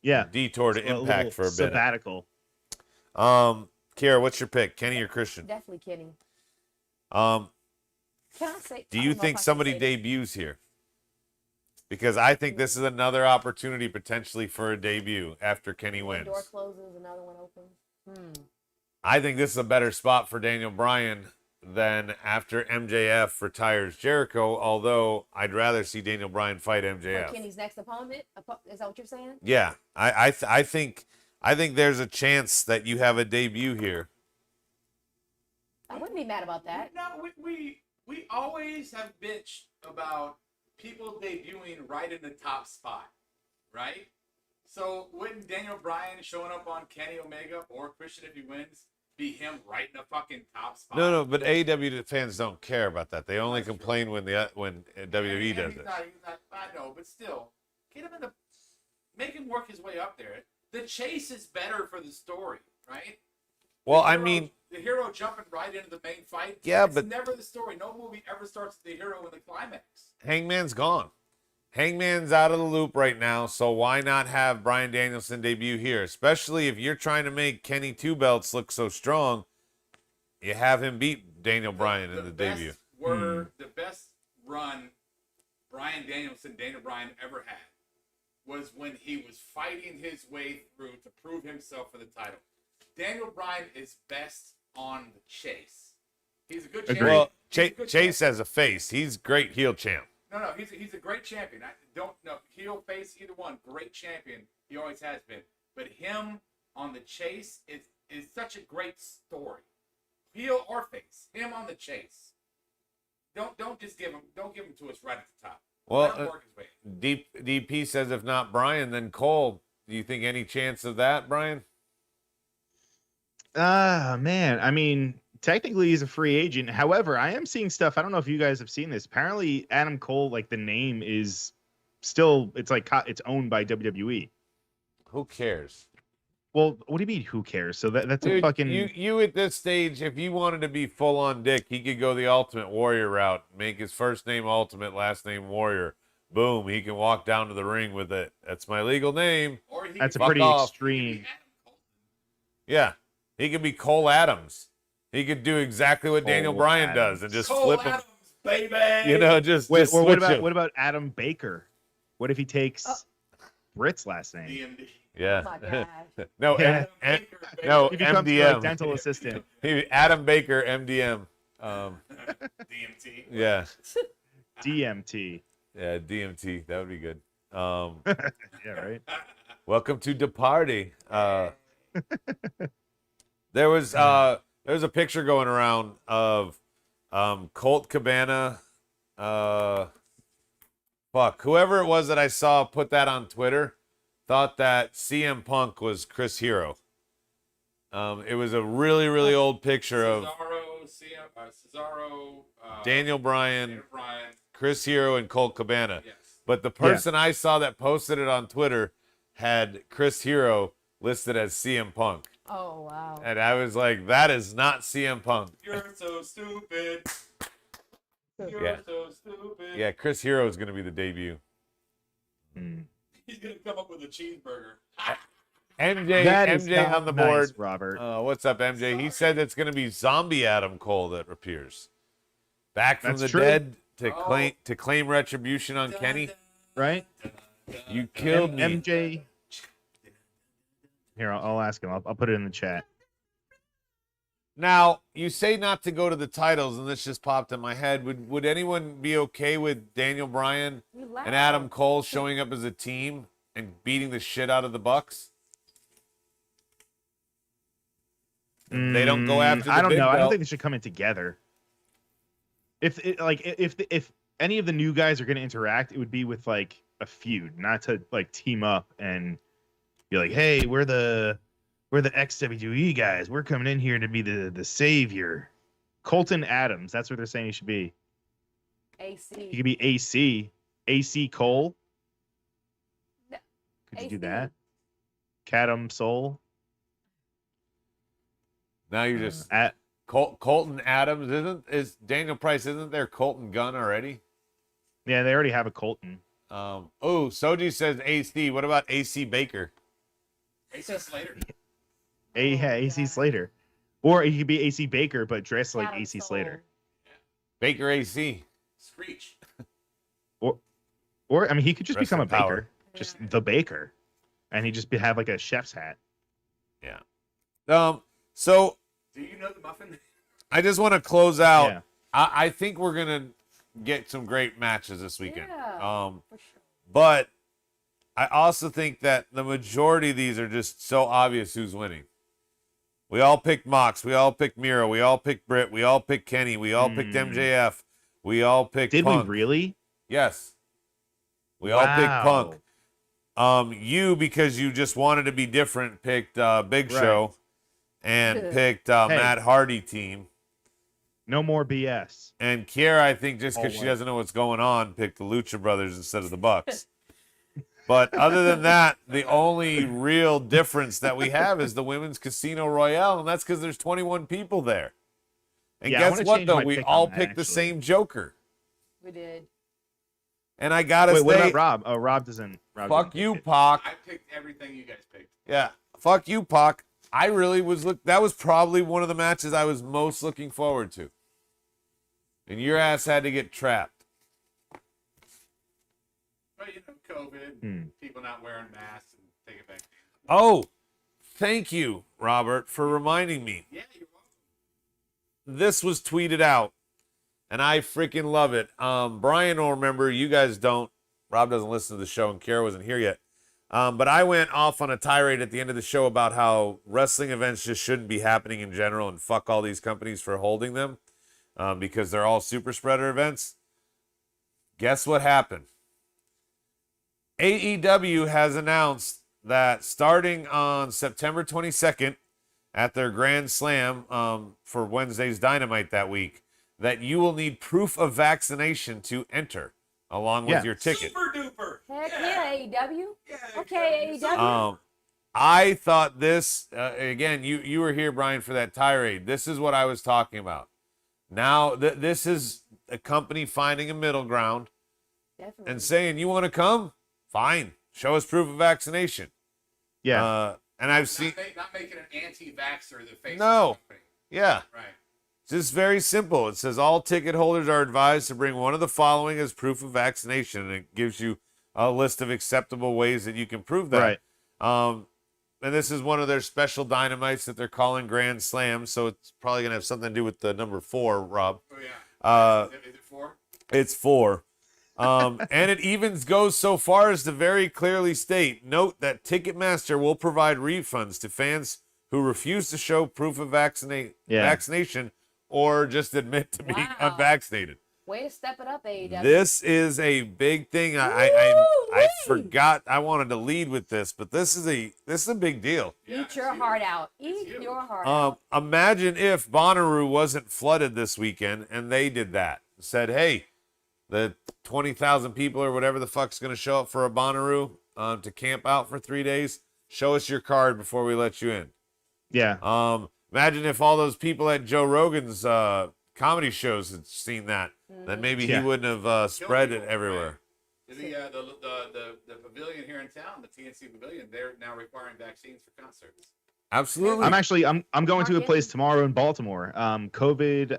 S1: detour to
S2: A
S1: Impact
S2: little
S1: for a bit.
S2: sabbatical.
S1: Kiera, what's your pick? Kenny or Christian?
S3: Definitely Kenny.
S1: Um,
S3: Can I say?
S1: do
S3: I
S1: you
S3: don't know
S1: think
S3: if I can
S1: somebody
S3: say this.
S1: debuts here? Because I think this is another opportunity potentially for a debut after Kenny
S3: One
S1: wins.
S3: door closes, another one opens.
S1: I think this is a better spot for Daniel Bryan than after MJF retires Jericho, although I'd rather see Daniel Bryan fight
S3: For
S1: MJF.
S3: Kenny's next opponent? Is that what you're saying?
S1: Yeah, I think there's a chance that you have a debut here.
S3: I wouldn't be mad about that.
S4: No, we always have bitched about people debuting right in the top spot, right? So wouldn't Daniel Bryan showing up on Kenny Omega or Christian if he wins be him right in the fucking top spot?
S1: No, but AEW fans don't care about that. They only complain when WWE does it.
S4: I know, but still, get him make him work his way up there. The chase is better for the story, right?
S1: Well,
S4: The
S1: I
S4: hero-
S1: mean,
S4: the hero jumping right into the main fight.
S1: Yeah,
S4: it's
S1: but-
S4: never the story. No movie ever starts with the hero in the climax.
S1: Hangman's gone. Hangman's out of the loop right now, so why not have Bryan Danielson debut here? Especially if you're trying to make Kenny 2 belts look so strong, you have him beat Daniel Bryan in the debut.
S4: The best run Daniel Bryan ever had was when he was fighting his way through to prove himself for the title. Daniel Bryan is best on the chase. He's a good champion.
S1: Well,
S4: He's a good
S1: Chase
S4: champion.
S1: has a face. He's great heel champ.
S4: No, he's a great champion. I don't know, heel, face, either one. Great champion. He always has been. But him on the chase is such a great story. Heel or face, him on the chase. Don't just give him to us right at the top. Let him
S1: Well,
S4: work his way.
S1: DP says if not Bryan, then Cole. Do you think any chance of that, Brian?
S2: Man. I mean, technically he's a free agent. However, I am seeing stuff. I don't know if you guys have seen this. Apparently, Adam Cole, like the name is still, it's like it's owned by WWE.
S1: Who cares?
S2: Well, what do you mean? Who cares? So that's
S1: Dude,
S2: a fucking.
S1: you at this stage, if you wanted to be full on dick, he could go the Ultimate Warrior route. Make his first name Ultimate, last name Warrior. Boom, he can walk down to the ring with it. That's my legal name.
S4: Or he
S2: That's a
S4: could
S2: pretty
S1: off.
S2: extreme.
S1: Yeah, he could be Cole Adams. He could do exactly what Daniel
S2: Cole
S1: Bryan
S2: Adams.
S1: does and just
S4: Cole
S1: flip him.
S4: Adams, baby.
S1: You know, just
S2: Wait,
S1: just
S2: or
S1: switch him.
S2: what about Adam Baker? What if he takes Britt's last name?
S4: DMD.
S1: Yeah.
S3: Oh my gosh.
S1: No,
S2: Yeah.
S1: no,
S2: He becomes
S1: MDM.
S2: like dental assistant.
S1: Adam Baker, MDM.
S4: DMT.
S1: Yeah,
S2: DMT.
S1: yeah, DMT. That would be good.
S2: Yeah, right.
S1: Welcome to the party. There was a picture going around of Colt Cabana. Whoever it was that I saw put that on Twitter thought that CM Punk was Chris Hero. It was a really, really old picture of
S4: Cesaro,
S1: Daniel Bryan, Chris Hero, and Colt Cabana.
S4: Yes.
S1: But the person I saw that posted it on Twitter had Chris Hero listed as CM Punk.
S3: Oh wow.
S1: And I was like, that is not CM Punk.
S4: You're so stupid. You're
S1: Yeah.
S4: so stupid.
S1: Yeah, Chris Hero is going to be the debut.
S4: He's gonna come up with a cheeseburger.
S1: MJ on the board.
S2: Nice, Robert.
S1: What's up, MJ? He said it's going to be zombie Adam Cole that appears. Back from
S2: That's
S1: the
S2: true.
S1: dead to claim retribution on Kenny.
S2: Right?
S1: You killed me.
S2: MJ. Here, I'll ask him. I'll put it in the chat.
S1: Now, you say not to go to the titles, and this just popped in my head. Would anyone be okay with Daniel Bryan
S3: You loud.
S1: and Adam Cole showing up as a team and beating the shit out of the Bucks? They don't go after the
S2: I don't
S1: big
S2: know. I don't
S1: belt.
S2: think they should come in together. If any of the new guys are going to interact, it would be with like a feud, not to like team up and be like, "Hey, we're the ex-WWE guys. We're coming in here to be the savior." Colton Adams, that's what they're saying he should be. He
S3: AC.
S2: could be AC Cole.
S3: No,
S2: Could you do
S3: AC.
S2: that? Cadam Soul.
S1: Now you're just
S2: At
S1: Colton Adams is Daniel Price, isn't there Colton Gunn already?
S2: yeah, they already have a Colton.
S1: Soji says AC. What about AC Baker?
S4: AC Slater.
S2: AC Slater, or he could be AC Baker, but dressed like
S3: Adam
S2: AC
S3: Soul.
S2: Slater.
S1: Baker AC.
S4: Screech.
S2: Or I mean, he could just
S1: Rest
S2: become a
S1: in power.
S2: baker, just the baker, and he just have like a chef's hat.
S1: Yeah. So
S4: Do you know the muffin?
S1: I just want to close out.
S2: Yeah.
S1: I think we're gonna get some great matches this weekend.
S3: Yeah. For sure.
S1: But I also think that the majority of these are just so obvious who's winning. We all picked Mox. We all picked Miro. We all picked Britt. We all picked Kenny. We all picked MJF. We all picked
S2: Did
S1: Punk.
S2: we really?
S1: Yes. We all picked
S2: Wow.
S1: Punk. You, because you just wanted to be different, picked Big
S2: Right.
S1: Show and picked Matt Hardy team.
S2: No more BS.
S1: And Kiera, I think, just because
S2: Oh,
S1: she
S2: wow.
S1: doesn't know what's going on, picked the Lucha Brothers instead of the Bucks. But other than that, the only real difference that we have is the Women's Casino Royale, and that's because there's 21 people there. And
S2: Yeah, I
S1: guess
S2: wanna
S1: what,
S2: change
S1: though?
S2: my
S1: We
S2: pick on
S1: all
S2: that,
S1: picked the
S2: actually.
S1: same Joker.
S3: We did.
S1: And I gotta
S2: Wait, what
S1: say,
S2: about Rob? Oh, Rob doesn't. Rob
S1: fuck
S2: doesn't
S1: you,
S2: pick it.
S1: Pac.
S4: I picked everything you guys picked.
S1: Yeah, fuck you, Pac. I really was that was probably one of the matches I was most looking forward to. And your ass had to get trapped.
S4: But you know, COVID, people not wearing masks and take it back.
S1: Oh, thank you, Robert, for reminding me.
S4: Yeah, you're welcome.
S1: This was tweeted out, and I freaking love it. Brian will remember. You guys don't. Rob doesn't listen to the show, and Kara wasn't here yet. But I went off on a tirade at the end of the show about how wrestling events just shouldn't be happening in general, and fuck all these companies for holding them because they're all super spreader events. Guess what happened? AEW has announced that starting on September 22nd, at their Grand Slam for Wednesday's Dynamite that week that you will need proof of vaccination to enter along with your ticket.
S4: Super duper.
S3: Heck yeah, AEW.
S4: Yeah,
S3: Okay,
S4: exactly.
S3: AEW.
S1: I thought this, again, you were here, Brian, for that tirade. This is what I was talking about. Now, this is a company finding a middle ground
S3: Definitely.
S1: and saying, you want to come? Fine. Show us proof of vaccination.
S2: Yeah.
S1: And I've seen...
S4: Not making an anti-vaxxer the face
S1: No.
S4: of the company.
S1: Yeah.
S4: Right.
S1: It's just very simple. It says all ticket holders are advised to bring one of the following as proof of vaccination, and it gives you a list of acceptable ways that you can prove that.
S2: Right.
S1: And this is one of their special dynamites that they're calling Grand Slam, so it's probably going to have something to do with the number 4, Rob.
S4: Oh, yeah. Is it 4?
S1: It's 4. And it even goes so far as to very clearly state, note that Ticketmaster will provide refunds to fans who refuse to show proof of vaccination or just admit to being
S3: Wow.
S1: unvaccinated.
S3: Way to step it up, AEW.
S1: This is a big thing. I
S3: Woo-wee!
S1: forgot I wanted to lead with this, but this is a big deal.
S3: Eat your heart out. Eat
S4: huge.
S3: your heart out.
S1: Imagine if Bonnaroo wasn't flooded this weekend and they did that. Said, hey, the 20,000 people or whatever the fuck's going to show up for a Bonnaroo to camp out for 3 days, show us your card before we let you in.
S2: Yeah.
S1: Imagine if all those people at Joe Rogan's comedy shows had seen that. Then maybe he wouldn't have spread it everywhere.
S4: The pavilion here in town, the TNC pavilion, they're now requiring vaccines for concerts.
S1: Absolutely.
S2: I'm going to a place tomorrow in Baltimore. COVID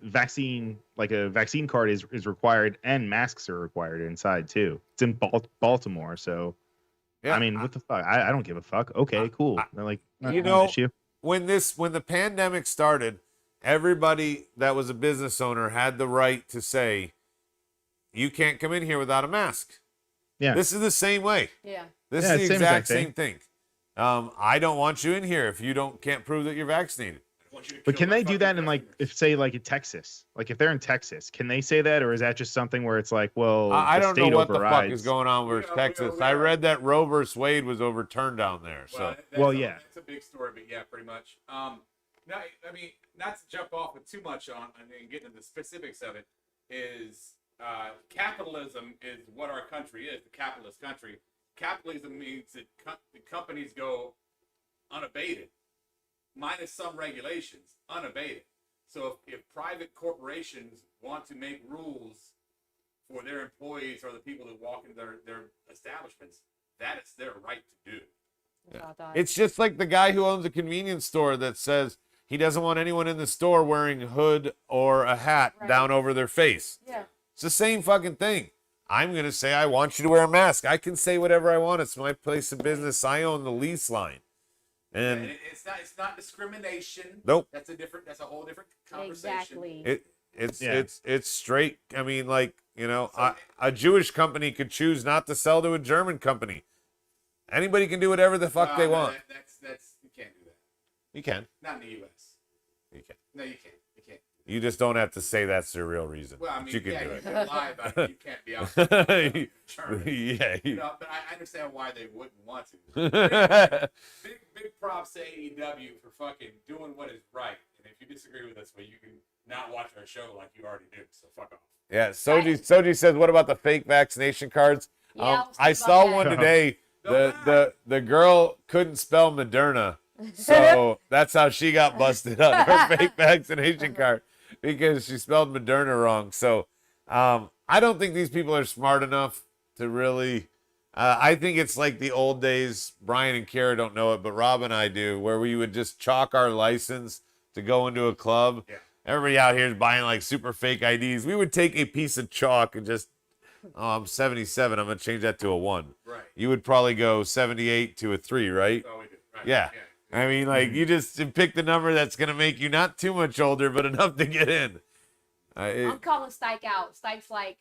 S2: vaccine, like a vaccine card is required, and masks are required inside too. It's in Baltimore, so
S1: Yeah,
S2: I mean, what the fuck? I don't give a fuck. Okay, cool. They're like,
S1: you
S2: not
S1: know,
S2: an issue.
S1: when the pandemic started, everybody that was a business owner had the right to say, you can't come in here without a mask.
S2: Yeah.
S1: This is the same way.
S3: Yeah.
S1: This
S2: Yeah,
S1: is the
S2: same
S1: exact
S2: exact thing.
S1: same thing. I don't want you in here if you can't prove that you're vaccinated.
S4: I want you to
S2: But
S4: kill
S2: can
S4: my
S2: they do
S4: fucking
S2: that in, like,
S4: customers.
S2: if say like in Texas, like if they're in Texas, can they say that, or is that just something where it's like, well,
S1: I
S2: the
S1: don't know
S2: state
S1: what the fuck
S2: overrides?
S1: is going on with
S4: We
S1: Texas.
S4: are-
S1: I read that Roe versus Wade was overturned down there. So
S2: Yeah.
S4: That's a big story, but yeah, pretty much. No, I mean, not to jump off with too much on and get into the specifics of it, is capitalism is what our country is, the capitalist country. Capitalism means that the companies go unabated, minus some regulations, unabated. So if private corporations want to make rules for their employees or the people that walk into their establishments, that is their right to do.
S1: it's just like the guy who owns a convenience store that says he doesn't want anyone in the store wearing a hood or a hat
S3: Right.
S1: down over their face.
S3: Yeah.
S1: It's the same fucking thing. I'm going to say I want you to wear a mask. I can say whatever I want. It's my place of business. I own the lease line.
S4: And
S1: And
S4: it's not discrimination.
S1: Nope.
S4: That's a whole different conversation.
S3: Exactly.
S1: it's straight. I mean, like, you know, a Jewish company could choose not to sell to a German company. Anybody can do whatever the fuck they
S4: No,
S1: want.
S4: That's you can't do that.
S1: You can.
S4: Not in the U.S.
S1: You can.
S4: No, you can't. You can't.
S1: You just don't have to say that's the real reason.
S4: Well, I
S1: But
S4: mean,
S1: you can
S4: yeah,
S1: do
S4: you
S1: it.
S4: can lie about it. You can't be out there.
S1: Yeah.
S4: You know, but I understand why they wouldn't want to. Big props to AEW for fucking doing what is right. And if you disagree with us, well, you can not watch our show like you already do. So fuck off.
S1: Yeah, Soji says, what about the fake vaccination cards?
S3: Yeah,
S1: I
S3: let's talk
S1: saw
S3: about
S1: one
S3: that.
S1: today. The girl couldn't spell Moderna, so that's how she got busted on her fake vaccination card, because she spelled Moderna wrong. So I don't think these people are smart enough to really. I think it's like the old days. Brian and Kara don't know it, but Rob and I do, where we would just chalk our license to go into a club.
S4: Yeah.
S1: Everybody out here is buying like super fake IDs. We would take a piece of chalk and just, I'm 77. I'm going to change that to a 1.
S4: Right.
S1: You would probably go 78 to a 3, right?
S4: So we do. Right.
S1: Yeah. I mean, like, you just pick the number that's going to make you not too much older, but enough to get in.
S3: I'm calling Stike out. Stike's like,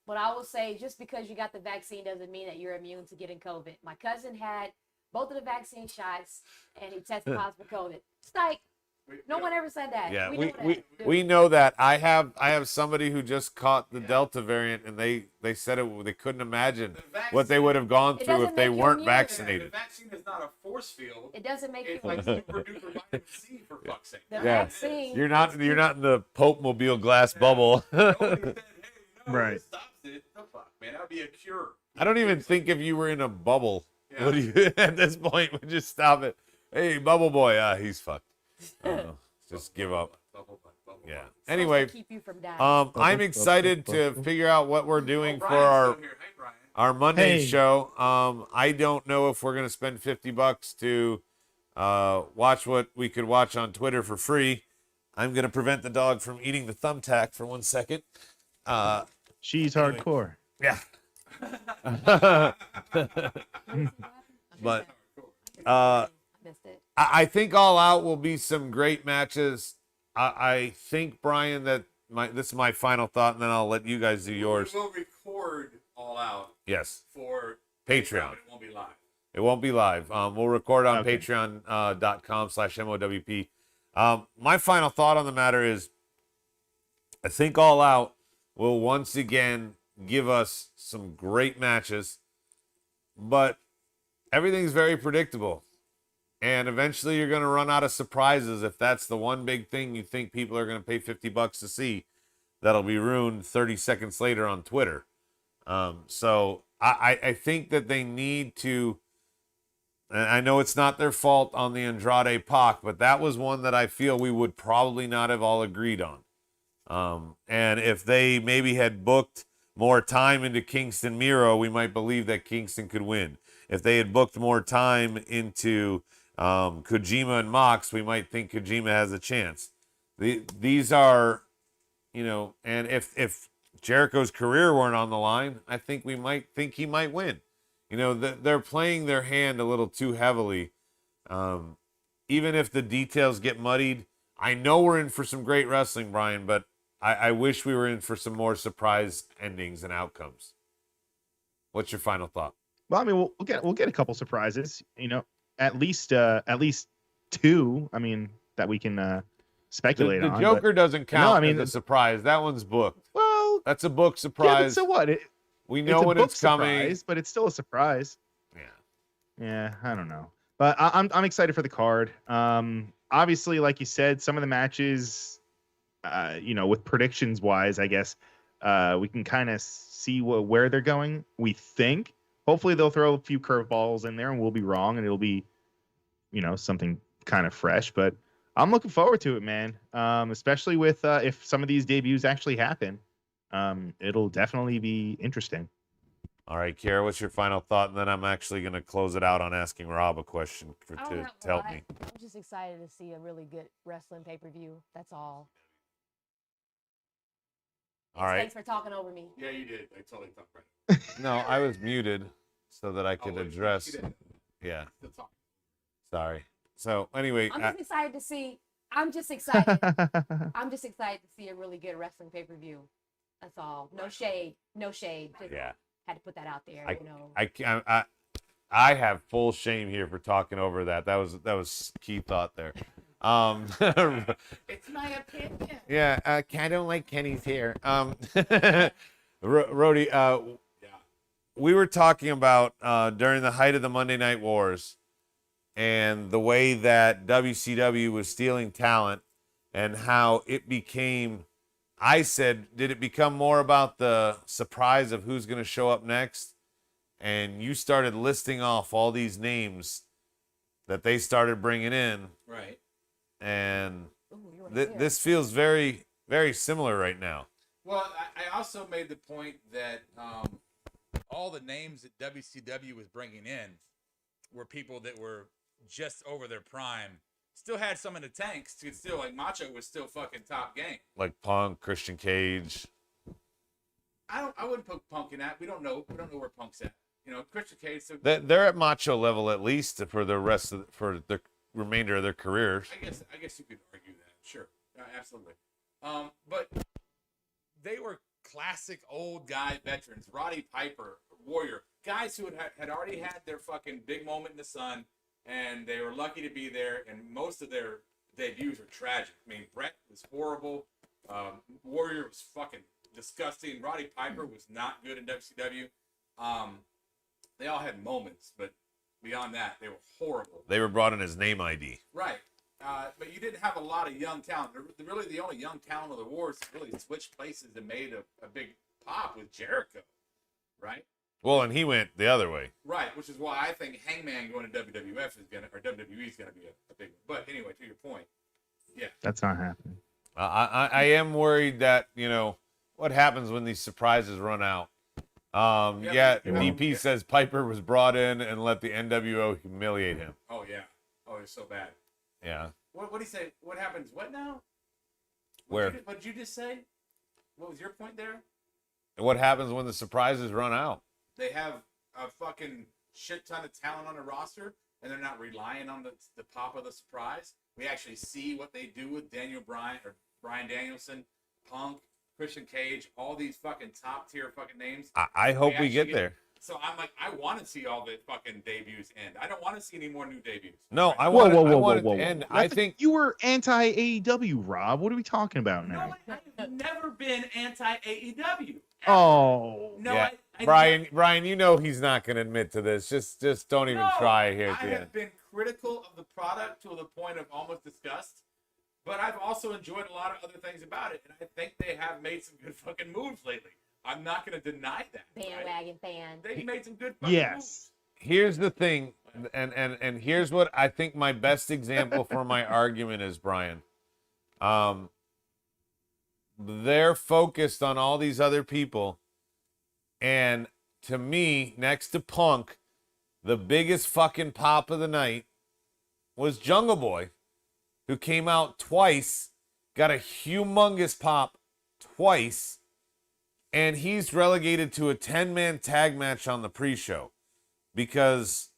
S3: but I will say, just because you got the vaccine doesn't mean that you're immune to getting COVID. My cousin had both of the vaccine shots, and he tested positive for COVID. Stike, No one ever said that.
S1: Yeah,
S3: we know that.
S1: we know that. I have somebody who just caught the Delta variant, and they said they couldn't imagine what they would have gone through if they weren't vaccinated.
S4: The vaccine is not a force field.
S3: It doesn't make
S4: It's
S3: you
S4: like super duper vitamin C, for fuck's sake.
S3: the
S1: Yeah.
S3: vaccine.
S1: You're not in the Pope Mobile glass bubble.
S4: Nobody said, hey,
S2: Right.
S4: this stops it. The fuck, man, that would be a cure.
S1: I don't even think if you were in a bubble,
S4: Yeah.
S1: would you at this point would just stop it? Hey, bubble boy, he's fucked. Just give up.
S4: Bubble.
S1: Yeah.
S3: Supposed to
S1: Anyway,
S3: keep you from dying.
S1: I'm excited to figure out what we're doing for
S4: Brian's still here. Hey, Brian.
S1: our Monday
S2: Hey.
S1: show. I don't know if we're gonna spend $50 to watch what we could watch on Twitter for free. I'm gonna prevent the dog from eating the thumbtack for 1 second.
S2: She's hardcore.
S1: Yeah. But
S3: I missed it.
S1: I think All Out will be some great matches. I think, Brian, that this is my final thought, and then I'll let you guys do yours.
S4: We will record All Out
S1: Yes,
S4: for
S1: Patreon.
S4: but it won't be live.
S1: It won't be live. We'll record on
S2: Okay.
S1: patreon.com/MOWP. My final thought on the matter is I think All Out will once again give us some great matches, but everything's very predictable. And eventually you're going to run out of surprises if that's the one big thing you think people are going to pay $50 to see. That'll be ruined 30 seconds later on Twitter. So I think that they need to, and I know it's not their fault on the Andrade Pac, but that was one that I feel we would probably not have all agreed on. And if they maybe had booked more time into Kingston Miro, we might believe that Kingston could win. If they had booked more time into Kojima and Mox, we might think Kojima has a chance. These are, and if Jericho's career weren't on the line, I think we might think he might win. They're playing their hand a little too heavily. Even if the details get muddied, I know we're in for some great wrestling, Brian, but I wish we were in for some more surprise endings and outcomes. What's your final thought?
S2: Well, I mean, we'll get a couple surprises. At least two. I mean, that we can speculate
S1: The
S2: on.
S1: Joker doesn't count
S2: I mean,
S1: as a surprise. That one's booked.
S2: Well,
S1: That's a book
S2: yeah, but
S1: surprise.
S2: so what?
S1: We know
S2: a
S1: when
S2: book
S1: it's coming.
S2: surprise, but it's still a surprise.
S1: Yeah.
S2: Yeah, I don't know, but I'm excited for the card. Obviously, like you said, some of the matches, with predictions wise, I guess we can kind of see where they're going. We think. Hopefully, they'll throw a few curveballs in there, and we'll be wrong, and it'll be, something kind of fresh. But I'm looking forward to it, man. Especially with if some of these debuts actually happen, it'll definitely be interesting.
S1: All right, Kara, what's your final thought? And then I'm actually going to close it out on asking Rob a question to help me.
S5: I'm just excited to see a really good wrestling pay-per-view. That's all.
S1: All right.
S3: Thanks for talking over me.
S4: Yeah, you did. I totally thought right.
S1: No, I was muted so that I could
S4: wait,
S1: address.
S4: she did.
S1: Yeah,
S4: Still talking.
S1: sorry. So anyway,
S3: I'm just excited to see. I'm just excited. I'm just excited to see a really good wrestling pay-per-view. That's all. No shade. No shade. Just
S1: yeah,
S3: had to put that out there.
S1: I have full shame here for talking over that. That was key thought there.
S4: It's my opinion.
S1: Yeah, I don't like Kenny's hair. Rody,
S4: Yeah.
S1: we were talking about during the height of the Monday Night Wars and the way that WCW was stealing talent and how it became, I said, did it become more about the surprise of who's going to show up next? And you started listing off all these names that they started bringing in.
S4: Right.
S1: And
S3: Ooh, you wanna hear it.
S1: this feels very, very similar right now.
S4: Well, I also made the point that all the names that WCW was bringing in were people that were just over their prime. Still had some in the tanks. Still, like Macho was still fucking top game.
S1: Like Punk, Christian Cage.
S4: I wouldn't put Punk in that. We don't know where Punk's at. Christian Cage. So
S1: They're at Macho level at least for the remainder of their careers.
S4: I guess you could argue that. Sure, absolutely. But they were classic old guy veterans. Roddy Piper, Warrior, guys who had already had their fucking big moment in the sun, and they were lucky to be there. And most of their debuts are tragic. I mean, Brett was horrible. Warrior was fucking disgusting. Roddy Piper was not good in WCW. They all had moments, but beyond that, they were horrible.
S1: They were brought in as name ID.
S4: Right. But you didn't have a lot of young talent. Really, the only young talent of the Wars that really switched places and made a big pop with Jericho, right?
S1: Well, and he went the other way.
S4: Right, which is why I think Hangman going to WWF is gonna, or WWE is gonna be a big one. But anyway, to your point, yeah,
S2: That's not happening.
S1: I am worried that, what happens when these surprises run out. DP says Piper was brought in and let the NWO humiliate him.
S4: Oh yeah, oh it's so bad.
S1: Yeah.
S4: What did he say? What happens? What now?
S1: Where?
S4: What did you just say? What was your point there?
S1: What happens when the surprises run out?
S4: They have a fucking shit ton of talent on the roster, and they're not relying on the pop of the surprise. We actually see what they do with Bryan Danielson, Punk, Christian Cage, all these fucking top tier fucking names.
S1: I hope we get there.
S4: So I'm like, I want to see all the fucking debuts end. I don't want to see any more new debuts.
S1: No, I
S2: Whoa,
S1: want
S2: whoa, whoa,
S1: it
S2: whoa,
S1: to
S2: whoa.
S1: end.
S2: I
S1: I think
S2: you were anti AEW, Rob. What are we talking about
S4: No,
S2: now?
S4: I've never been anti AEW.
S2: Oh,
S4: No,
S1: yeah.
S4: I
S1: Brian, he's not going to admit to this. Just don't even try here at
S4: I
S1: the
S4: have
S1: end.
S4: been critical of the product to the point of almost disgust, but I've also enjoyed a lot of other things about it, and I think they have made some good fucking moves lately. I'm not going to deny that.
S5: Bandwagon fan.
S4: They've made some good fucking
S2: yes.
S4: moves.
S1: Here's the thing, and here's what I think my best example for my argument is, Brian. They're focused on all these other people, and to me, next to Punk, the biggest fucking pop of the night was Jungle Boy, who came out twice, got a humongous pop twice, and he's relegated to a 10-man tag match on the pre-show because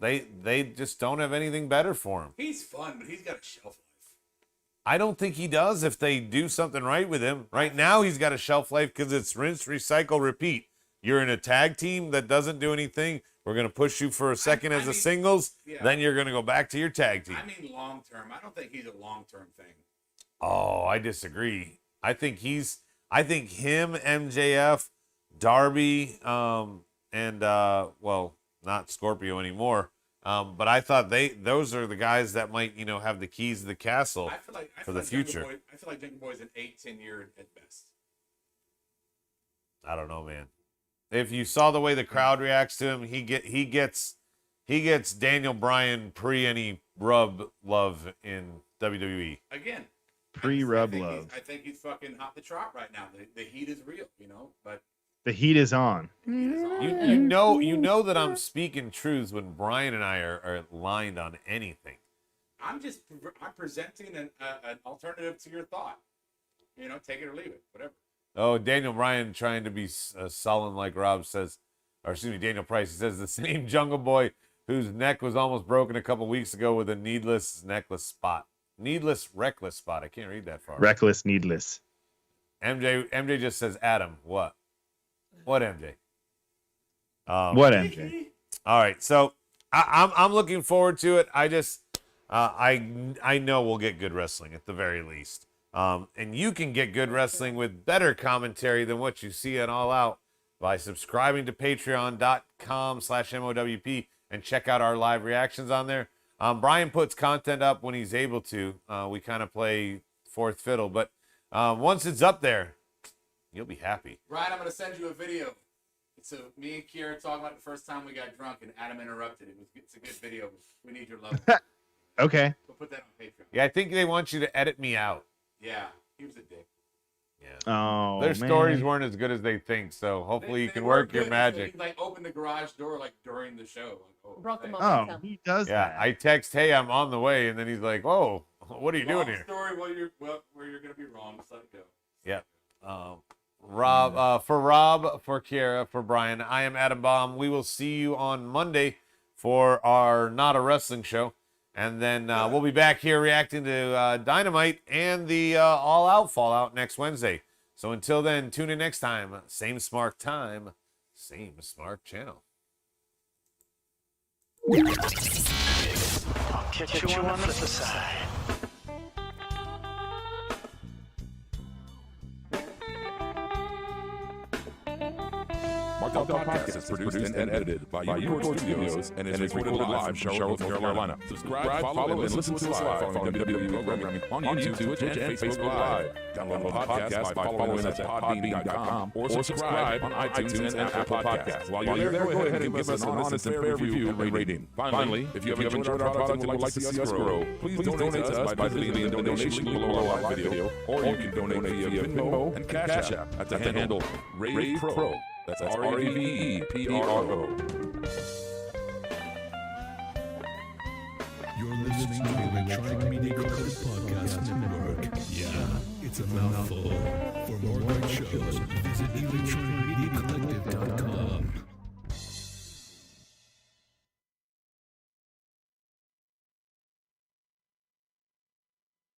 S1: they just don't have anything better for him.
S4: He's fun, but he's got a shelf life.
S1: I don't think he does if they do something right with him. Right now, he's got a shelf life because it's rinse, recycle, repeat. You're in a tag team that doesn't do anything. We're going to push you for a second as a singles.
S4: Yeah.
S1: Then you're going to go back to your tag team.
S4: I mean long term. I don't think he's a long term thing.
S1: Oh, I disagree. I think him, MJF, Darby, and not Scorpio anymore. But I thought those are the guys that might, have the keys to the castle for the future.
S4: I feel like Jungle Boy's an 8-10 year at best.
S1: I don't know, man. If you saw the way the crowd reacts to him, he gets Daniel Bryan pre any rub love in WWE.
S4: Again,
S2: Pre-rub love.
S4: I think he's fucking hot the trot right now. The heat is real, but
S2: The heat is on.
S4: the heat is on.
S1: You know that I'm speaking truths when Brian and I are aligned on anything.
S4: I'm presenting an alternative to your thought. Take it or leave it, whatever.
S1: Oh, Daniel Bryan trying to be sullen like Rob says, or excuse me, Daniel Price. He says the same Jungle Boy whose neck was almost broken a couple weeks ago with a needless reckless spot. I can't read that far.
S2: Reckless, needless.
S1: MJ just says, Adam, what? What MJ?
S2: What MJ?
S1: All right, so I'm looking forward to it. I just I know we'll get good wrestling at the very least. And you can get good wrestling with better commentary than what you see on All Out by subscribing to patreon.com/MOWP and check out our live reactions on there. Brian puts content up when he's able to. We kind of play fourth fiddle, but once it's up there, you'll be happy.
S4: Ryan, I'm going to send you a video. It's me and Kiera talking about the first time we got drunk and Adam interrupted. It's a good video. We need your love.
S2: Okay.
S4: We'll put that on Patreon.
S1: Yeah, I think they want you to edit me out.
S4: Yeah, he was a dick.
S1: Yeah.
S2: Oh,
S1: Their
S2: man.
S1: stories weren't as good as they think, so hopefully you
S4: They
S1: can
S4: were
S1: work your
S4: good.
S1: magic.
S4: He opened the garage door during the show.
S5: Broke the
S4: thanks.
S5: momentum.
S2: Oh, he does
S1: Yeah,
S2: that.
S1: I text, hey, I'm on the way, and then he's like, whoa, what are you doing
S4: Long
S1: here?
S4: story where you're going to be wrong. Just let it go.
S1: Yeah. Rob, for Kiera, for Brian, I am Adam Baum. We will see you on Monday for our Not a Wrestling show. And then we'll be back here reacting to Dynamite and the All Out Fallout next Wednesday. So until then, tune in next time. Same smart time, same smart channel.
S6: I'll catch you on the flip side. Heartfelt Podcast is produced and edited by Unicorn Studios and is recorded live from Charlotte, North Carolina. Subscribe, follow, and listen to us live following WWE programming on YouTube, Twitch, and Facebook Live. Download the podcast by following us at podbean.com or subscribe on iTunes and Apple Podcasts. While you're there, go ahead and give us an honest and fair review and rating. Finally, if you have enjoyed our product and would like to see us grow, please donate to us by visiting the donation link below our live video, or you can donate via Venmo and Cash App at the handle Ravepro. That's Ravepro.
S7: You're listening to the Electronic Media Culture Podcast Network. Yeah, it's a mouthful. For more great shows, visit electronic